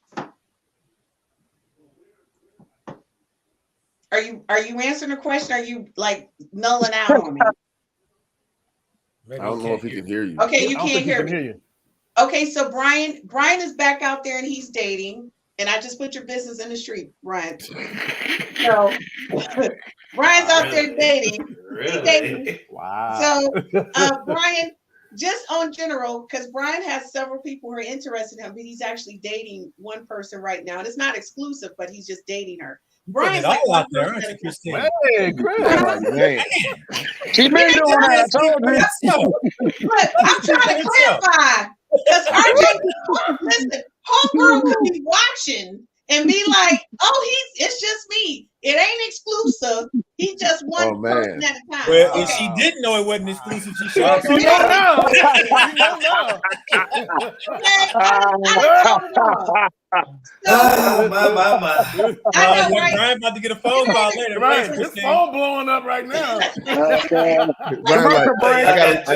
Are you answering the question? Or are you like nulling out on me? I don't know if he can hear you. Okay, you can't hear me. Okay, so Brian is back out there and he's dating. And I just put your business in the street, Brian. So Brian's out there dating. Really? Dating. Wow. So Brian, just on general, because Brian has several people who are interested in him, but he's actually dating one person right now. And it's not exclusive, but he's just dating her. Brian's like all out there, aren't you, Christine? Hey, Chris. She been doing that. I told you. But I'm trying to clarify. Because RJ, listen, homegirl could be watching and be like, "Oh, it's just me. It ain't exclusive. He's just one person at a time." Well, if she didn't know it wasn't exclusive, she should have. I know, right? Brian about to get a phone call later. Right, his phone blowing up right now. I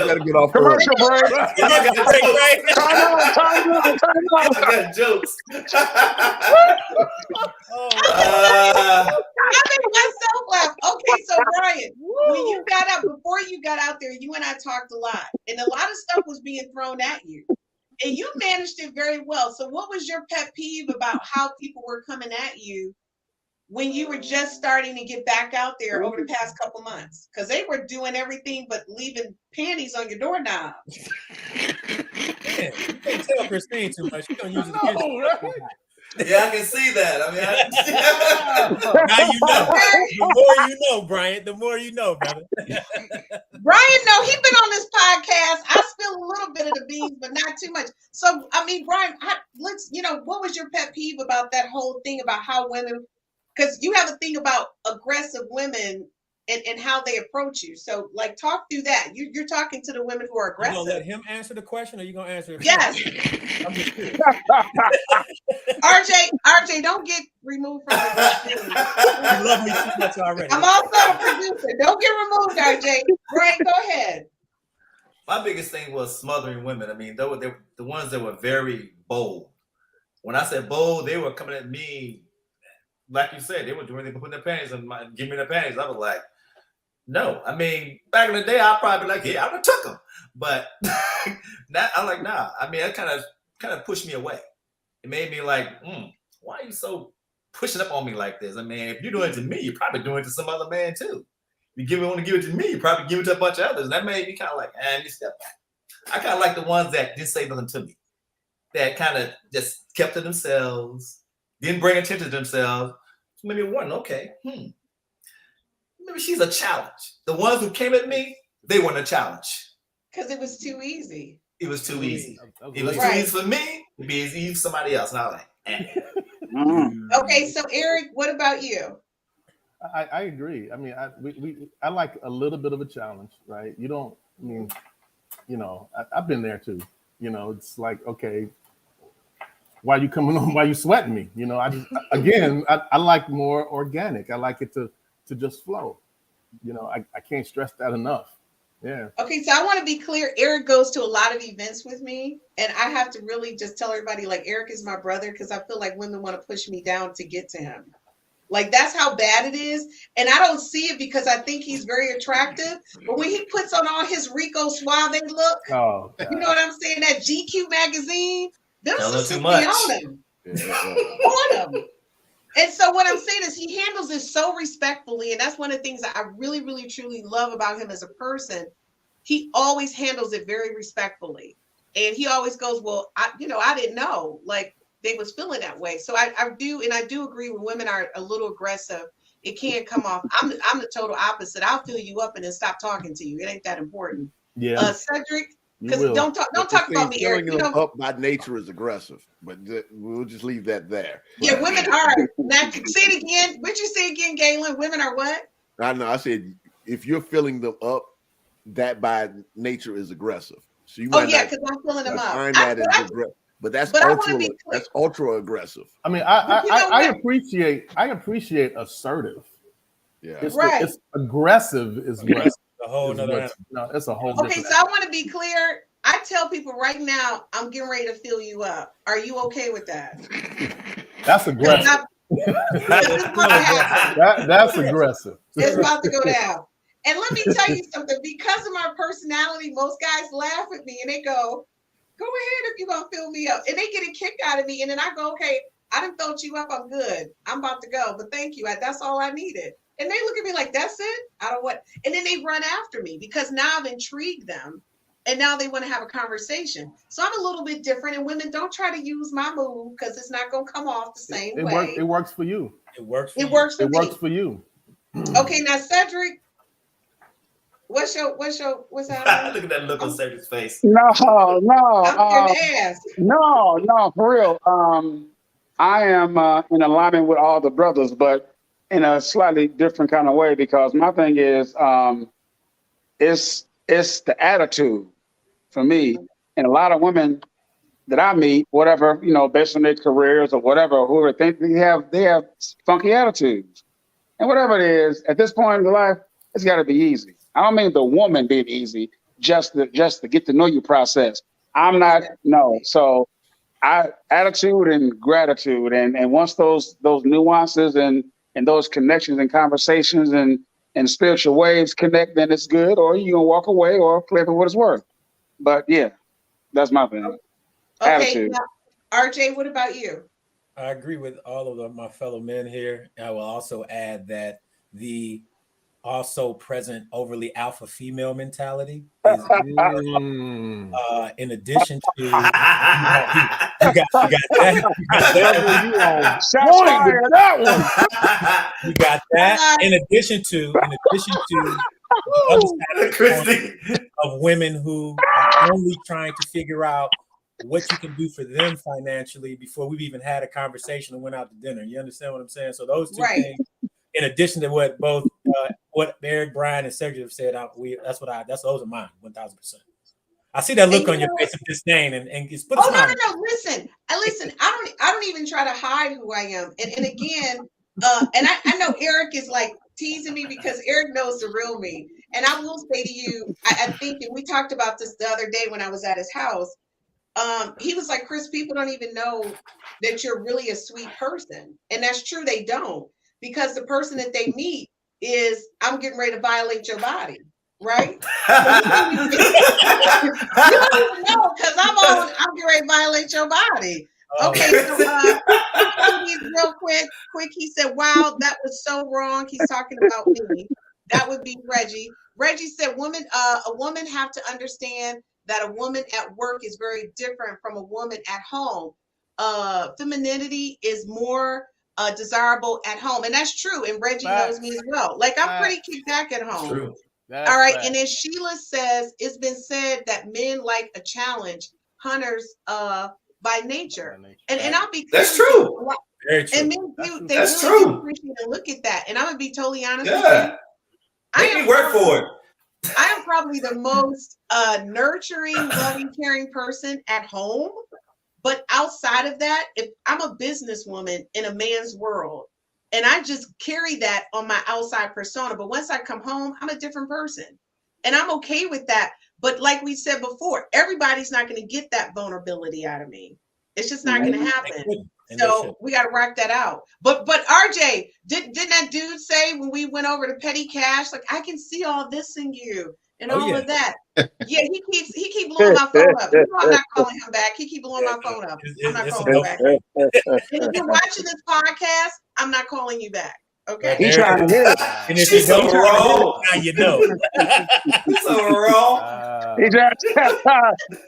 gotta get off. Commercial break. I got jokes. I made myself laugh. Okay, so Brian, when you got up, before you got out there, you and I talked a lot, and a lot of stuff was being thrown at you, and you managed it very well. So, what was your pet peeve about how people were coming at you when you were just starting to get back out there over the past couple months? Because they were doing everything but leaving panties on your doorknob. You can't tell Christine too much. She don't use it against you. Yeah, I can see that. I mean, now you know. The more you know, Brian, the more you know, brother. Brian, no, he's been on this podcast. I spill a little bit of the beans, but not too much. So, I mean, Brian, what was your pet peeve about that whole thing about how women, because you have a thing about aggressive women and how they approach you. So, like, talk through that. You're talking to the women who are aggressive. You gonna let him answer the question, or you gonna answer it? Yes. I'm just curious. RJ, don't get removed from the You love me too much already. I'm also a producer. Don't get removed, RJ. Brian, go ahead. my biggest thing was smothering women. I mean, they were the ones that were very bold. When I said bold, they were coming at me, like you said, they were doing, they were putting their panties and give me their panties. I was like, no. I mean, back in the day, I'd probably be like, yeah, I would have took them. But now I'm like, nah. I mean, that kind of pushed me away. It made me like, why are you so pushing up on me like this? I mean, if you're doing it to me, you're probably doing it to some other man too. If you want to give it to me, you probably give it to a bunch of others. And that made me kind of like, you step back. I kind of like the ones that didn't say nothing to me, that kind of just kept to themselves, didn't bring attention to themselves. So maybe one, okay, maybe she's a challenge. The ones who came at me, they weren't a challenge. Because it was too easy. It was too easy. It was too easy for me. It'd be easy for somebody else. And I was like, Okay, so Eric, what about you? I agree. I mean, I like a little bit of a challenge, right? You don't, I mean, you know, I've been there too. You know, it's like, okay, why are you coming on? Why are you sweating me? You know, I like more organic. I like it to just flow. You know, I can't stress that enough. Yeah. Okay, so I want to be clear. Eric goes to a lot of events with me, and I have to really just tell everybody, like, Eric is my brother, because I feel like women want to push me down to get to him. Like, that's how bad it is. And I don't see it because I think he's very attractive. But when he puts on all his Rico Suave look, you know what I'm saying? That GQ magazine, them sisters be on him. On him. And so what I'm saying is he handles it so respectfully. And that's one of the things that I really, really, truly love about him as a person. He always handles it very respectfully. And he always goes, well, I didn't know. Like, they was feeling that way. So I do agree when women are a little aggressive, it can come off. I'm the total opposite. I'll fill you up and then stop talking to you. It ain't that important. Yeah. Cedric, because don't talk about me, Eric. Filling them up by nature is aggressive, but we'll just leave that there. Yeah, women are. Now, say it again. What'd you say again, Galen? Women are what? I know. I said if you're filling them up, that by nature is aggressive. So you because I'm filling them up. Find that as aggressive. But that's ultra aggressive. I mean, I appreciate assertive. Yeah, it's aggressive is what a whole nother. No, it's a whole. Okay, so I want to be clear. I tell people right now, I'm getting ready to fill you up. Are you okay with that? That's aggressive. That's aggressive. It's about to go down. And let me tell you something. Because of my personality, most guys laugh at me and they go, Go ahead if you're gonna fill me up. And they get a kick out of me. And then I go, okay, I done filled you up. I'm good. I'm about to go. But thank you. That's all I needed. And they look at me like, that's it? I don't want. And then they run after me because now I've intrigued them. And now they want to have a conversation. So I'm a little bit different. And women, don't try to use my move because it's not going to come off the same way. It works for you. It works for it you. works for It me. works for you. Okay, now Cedric, what's that? Look at that look on Cedric's face. No, for real. I am in alignment with all the brothers, but in a slightly different kind of way, because my thing is it's the attitude for me. And a lot of women that I meet, whatever, based on their careers or whatever, whoever think they have funky attitudes. And whatever it is, at this point in the life, it's got to be easy. I don't mean the woman being easy, just the get to know you process. I'm not, no. So attitude and gratitude. And once those nuances and those connections and conversations and spiritual waves connect, then it's good, or you're going to walk away or play for what it's worth. But yeah, that's my thing. Okay, Attitude. now, RJ, what about you? I agree with all of my fellow men here. I will also add that the also present overly alpha female mentality is in addition to you got that in addition to of women who are only trying to figure out what you can do for them financially before we've even had a conversation and went out to dinner. You understand what I'm saying? So those two things, in addition to what both what Eric, Brian, and Cedric have said, those are mine, 1,000%. I see that look on your face of disdain, and it's put a smile. No. Listen. I don't even try to hide who I am. And again, and I know Eric is like teasing me because Eric knows the real me. And I will say to you, I think, and we talked about this the other day when I was at his house. He was like, Chris, people don't even know that you're really a sweet person. And that's true, they don't. Because the person that they meet is, I'm getting ready to violate your body, right? You don't even know, because I'm getting ready to violate your body. Okay, so real quick, he said, wow, that was so wrong. He's talking about me. That would be Reggie. Reggie said, a woman have to understand that a woman at work is very different from a woman at home. Femininity is more desirable at home. And that's true. And Reggie knows me as well. Like, I'm pretty kicked back at home. True. All right. And then Sheila says, it's been said that men like a challenge, hunters by nature. And I'll be clear. That's true. Very true. And men, they really appreciate and look at that. And I'm going to be totally honest with you. Make me work for it. I am probably the most nurturing, loving, caring person at home. But outside of that, if I'm a businesswoman in a man's world, and I just carry that on my outside persona, but once I come home, I'm a different person. And I'm okay with that. But like we said before, everybody's not going to get that vulnerability out of me. It's just not going to happen. So we got to rock that out. But RJ, didn't that dude say when we went over to Petty Cash, like, I can see all this in you and all of that. Yeah, he keep blowing my phone up. You know I'm not calling him back. He keep blowing my phone up. I'm not calling him back. And if you're watching this podcast, I'm not calling you back. Okay. He's trying to hit it. And if you don't wrong, now you know. So wrong. He's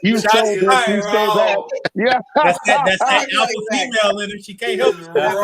you say this, you say that. Yeah. That's that alpha female in her. She can't help it. That's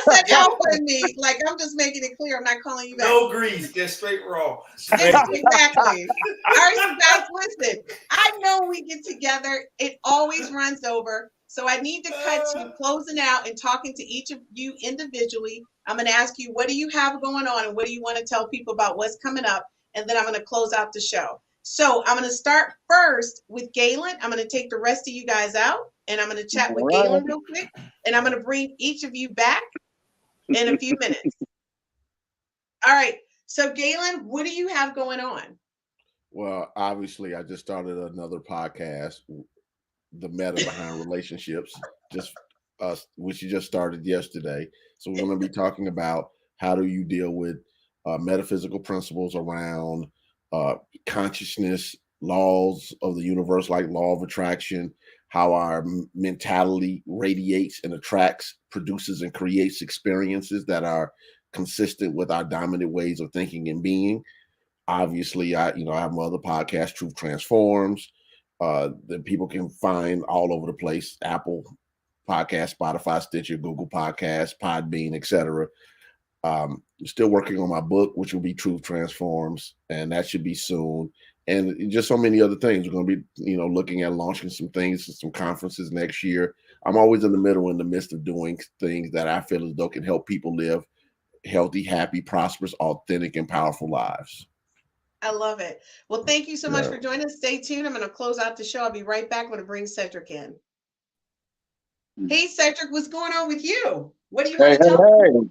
that alpha in me. Like, I'm just making it clear. I'm not calling you back. No grease, just straight raw. Exactly. All right, so guys, listen. I know we get together. It always runs over. So I need to cut to closing out and talking to each of you individually. I'm going to ask you, what do you have going on and what do you want to tell people about what's coming up? And then I'm going to close out the show. So I'm going to start first with Galen. I'm going to take the rest of you guys out and I'm going to chat with Galen real quick. And I'm going to bring each of you back in a few minutes. All right. So Galen, what do you have going on? Well, obviously, I just started another podcast, The Meta Behind Relationships, which you just started yesterday. So we're going to be talking about how do you deal with metaphysical principles around consciousness laws of the universe, like law of attraction, how our mentality radiates and attracts, produces, and creates experiences that are consistent with our dominant ways of thinking and being. Obviously, I have my other podcast, Truth Transforms, that people can find all over the place: Apple Podcast, Spotify, Stitcher, Google Podcasts, Podbean, etc. Still working on my book, which will be Truth Transforms, and that should be soon. And just so many other things. We're going to be, looking at launching some things, some conferences next year. I'm always in the midst of doing things that I feel as though can help people live healthy, happy, prosperous, authentic, and powerful lives. I love it. Well, thank you so much for joining us. Stay tuned. I'm going to close out the show. I'll be right back. I'm going to bring Cedric in. Hey, Cedric, what's going on with you? What do you want to tell me?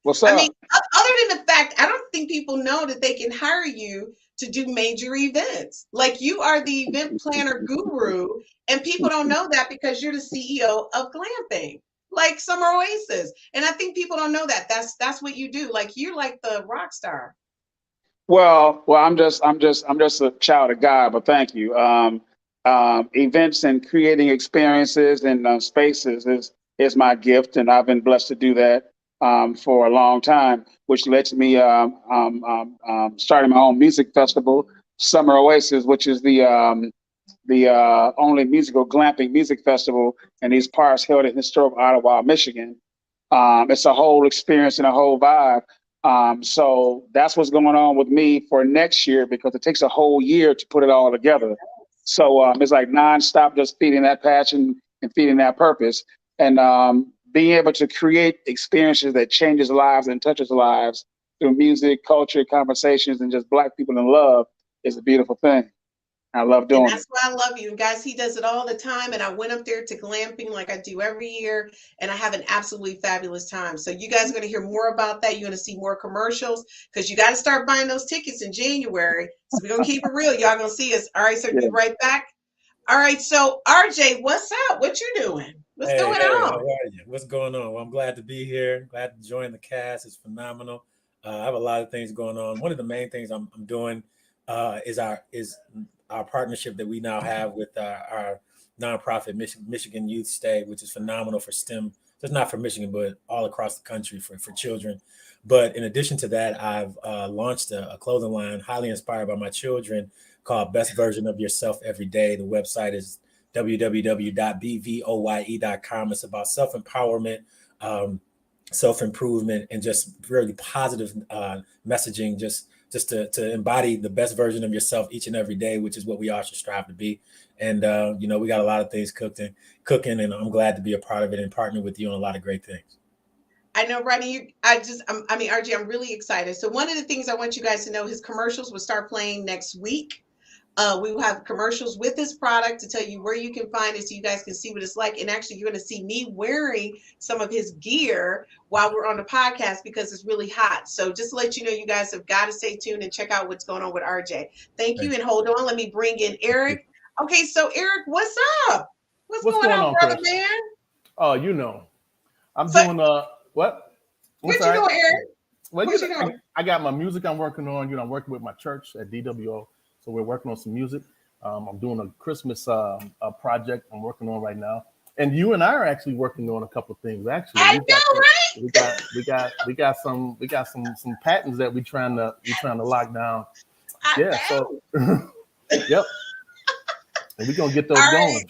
What's up? I mean, other than the fact, I don't think people know that they can hire you to do major events. Like, you are the event planner guru, and people don't know that because you're the CEO of Glamping, like Summer Oasis. And I think people don't know that. That's what you do. Like, you're like the rock star. Well, I'm just a child of God, but thank you. Events and creating experiences and spaces is my gift, and I've been blessed to do that for a long time, which led to me starting my own music festival, Summer Oasis, which is the only musical glamping music festival in these parts, held in historic Ottawa, Michigan. It's a whole experience and a whole vibe. So that's what's going on with me for next year, because it takes a whole year to put it all together. So it's like nonstop, just feeding that passion and feeding that purpose, and being able to create experiences that changes lives and touches lives through music, culture, conversations, and just Black people in love is a beautiful thing. I love doing it. That's why I love you. Guys, he does it all the time. And I went up there to Glamping like I do every year, and I have an absolutely fabulous time. So you guys are going to hear more about that. You're going to see more commercials, because you got to start buying those tickets in January. So we're going to keep it real. Y'all going to see us. All right, so be right back. All right, so RJ, what's up? What you doing? What's going on? How are you? What's going on? Well, I'm glad to be here. Glad to join the cast. It's phenomenal. I have a lot of things going on. One of the main things I'm doing is our partnership that we now have with our nonprofit Michigan Youth Stay, which is phenomenal for STEM, just not for Michigan, but all across the country for children. But in addition to that, I've launched a clothing line highly inspired by my children called Best Version of Yourself Every Day. The website is www.bvoye.com. It's about self-empowerment, self-improvement, and just really positive messaging, just to embody the best version of yourself each and every day, which is what we all should strive to be. And, we got a lot of things cooking, and I'm glad to be a part of it and partner with you on a lot of great things. I know, Rodney, RJ, I'm really excited. So one of the things I want you guys to know, his commercials will start playing next week. We will have commercials with this product to tell you where you can find it, so you guys can see what it's like. And actually, you're going to see me wearing some of his gear while we're on the podcast, because it's really hot. So just to let you know, you guys have got to stay tuned and check out what's going on with RJ. Thank you. And hold on, let me bring in Eric. Okay, so Eric, what's up? What's going on, brother, Chris? Man? Oh, I'm doing what? What you doing, Eric? Well, what you doing? I got my music I'm working on. I'm working with my church at DWO. So we're working on some music. I'm doing a Christmas project I'm working on right now, and you and I are actually working on a couple of things. Actually, I know, right? We got some patents that we're trying to lock down. So yep, and we're gonna get those going.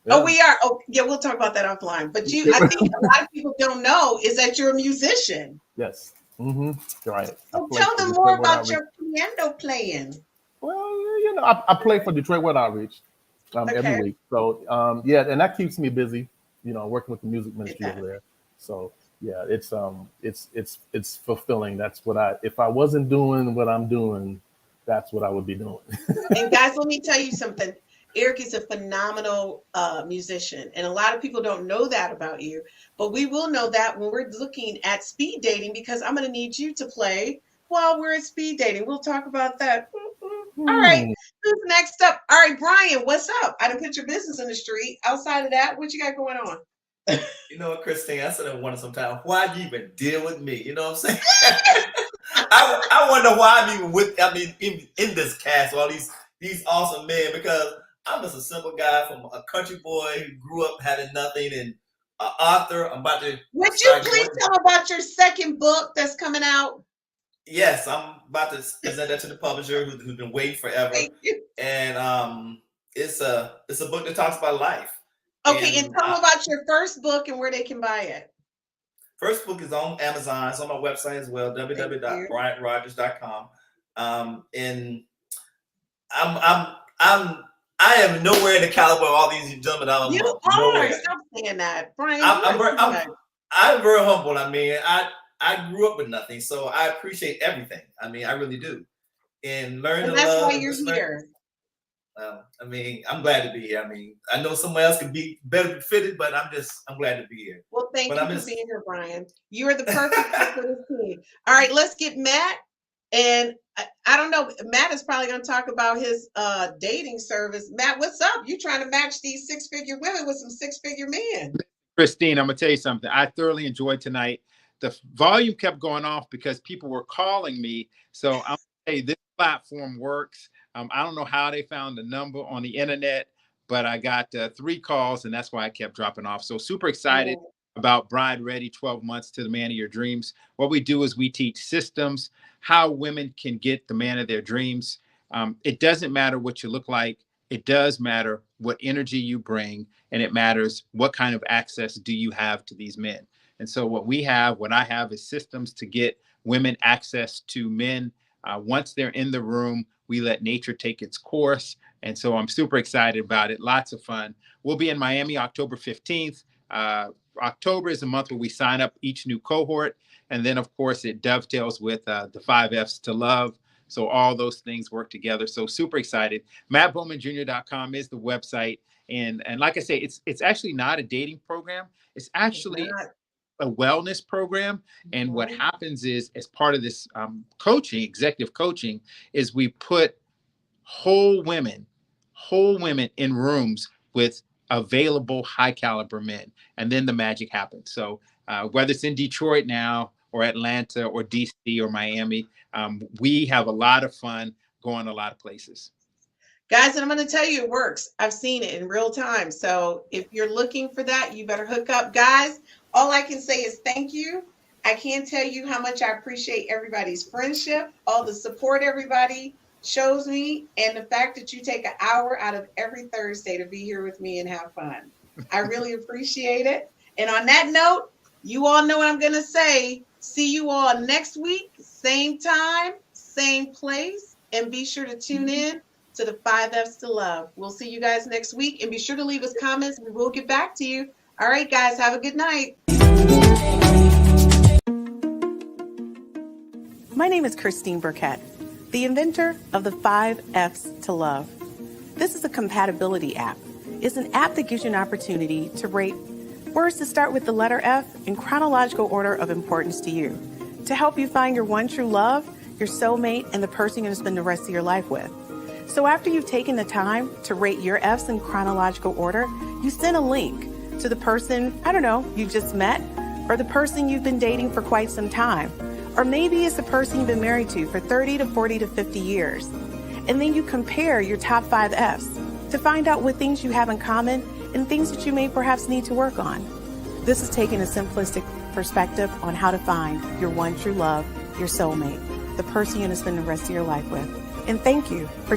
Yeah. Oh, we are. Oh, yeah, we'll talk about that offline. But I think a lot of people don't know is that you're a musician. Yes. Mm-hmm. Right. So tell them more about your piano playing. Well, I play for Detroit World Outreach every week. So, and that keeps me busy, working with the music ministry over there. So, yeah, it's fulfilling. That's what if I wasn't doing what I'm doing, that's what I would be doing. And guys, let me tell you something. Eric is a phenomenal musician, and a lot of people don't know that about you, but we will know that when we're looking at speed dating, because I'm going to need you to play while we're at speed dating. We'll talk about that. All right, who's next up? All right, Brian, what's up? I done put your business in the street. Outside of that, what you got going on? You know what, Christine, I said I wonder sometimes, why do you even deal with me? You know what I'm saying? I wonder why I'm even in this cast, all these these awesome men, because I'm just a simple guy from a country boy who grew up having nothing and an author. I'm about to. Would you please tell about your second book that's coming out? Yes, I'm about to present that to the publisher who's been waiting forever. Thank you. And it's a book that talks about life. Okay, and tell them about your first book and where they can buy it. First book is on Amazon. It's on my website as well, www.bryantrogers.com. And I am nowhere in the caliber of all these gentlemen. You are. Stop saying that, Bryan. I'm very humble. I mean, I grew up with nothing, so I appreciate everything. I mean, I really do. And learn to love. That's why you're here. I mean, I'm glad to be here. I mean, I know someone else could be better fitted, but I'm glad to be here. Well, thank you for being here, Bryan. You are the perfect fit for this team. All right, let's get Matt. And I don't know, Matt is probably going to talk about his dating service. Matt, what's up? You trying to match these six-figure women with some six-figure men? Christine, I'm going to tell you something. I thoroughly enjoyed tonight. The volume kept going off because people were calling me. So I'm going to say this platform works. I don't know how they found the number on the internet, but I got 3 calls, and that's why I kept dropping off. So super excited about Bride Ready, 12 months to the man of your dreams. What we do is we teach systems, how women can get the man of their dreams. It doesn't matter what you look like. It does matter what energy you bring, and it matters what kind of access do you have to these men. And so what I have is systems to get women access to men. Once they're in the room, we let nature take its course. And so I'm super excited about it. Lots of fun. We'll be in Miami October 15th. October is a month where we sign up each new cohort. And then, of course, it dovetails with the 5 F's to love. So all those things work together. So super excited. MattBowmanJr.com is the website. And like I say, it's actually not a dating program. It's actually a wellness program. And what happens is, as part of this coaching, executive coaching, is we put whole women in rooms with available high caliber men. And then the magic happens. So whether it's in Detroit now or Atlanta or DC or Miami, we have a lot of fun going a lot of places. Guys, and I'm going to tell you, it works. I've seen it in real time. So if you're looking for that, you better hook up. Guys, all I can say is thank you. I can't tell you how much I appreciate everybody's friendship, all the support everybody shows me, and the fact that you take an hour out of every Thursday to be here with me and have fun. I really appreciate it. And on that note, you all know what I'm going to say. See you all next week, same time, same place, and be sure to tune in to the 5 F's to Love. We'll see you guys next week, and be sure to leave us comments. We will get back to you. All right, guys, have a good night. My name is Christine Burkett, the inventor of the 5 F's to Love. This is a compatibility app. It's an app that gives you an opportunity to rate words that start with the letter F in chronological order of importance to you, to help you find your one true love, your soulmate, and the person you're going to spend the rest of your life with. So after you've taken the time to rate your F's in chronological order, you send a link to the person, you just met, or the person you've been dating for quite some time. Or maybe it's the person you've been married to for 30 to 40 to 50 years. And then you compare your top 5 F's to find out what things you have in common and things that you may perhaps need to work on. This is taking a simplistic perspective on how to find your one true love, your soulmate, the person you're going to spend the rest of your life with. And thank you for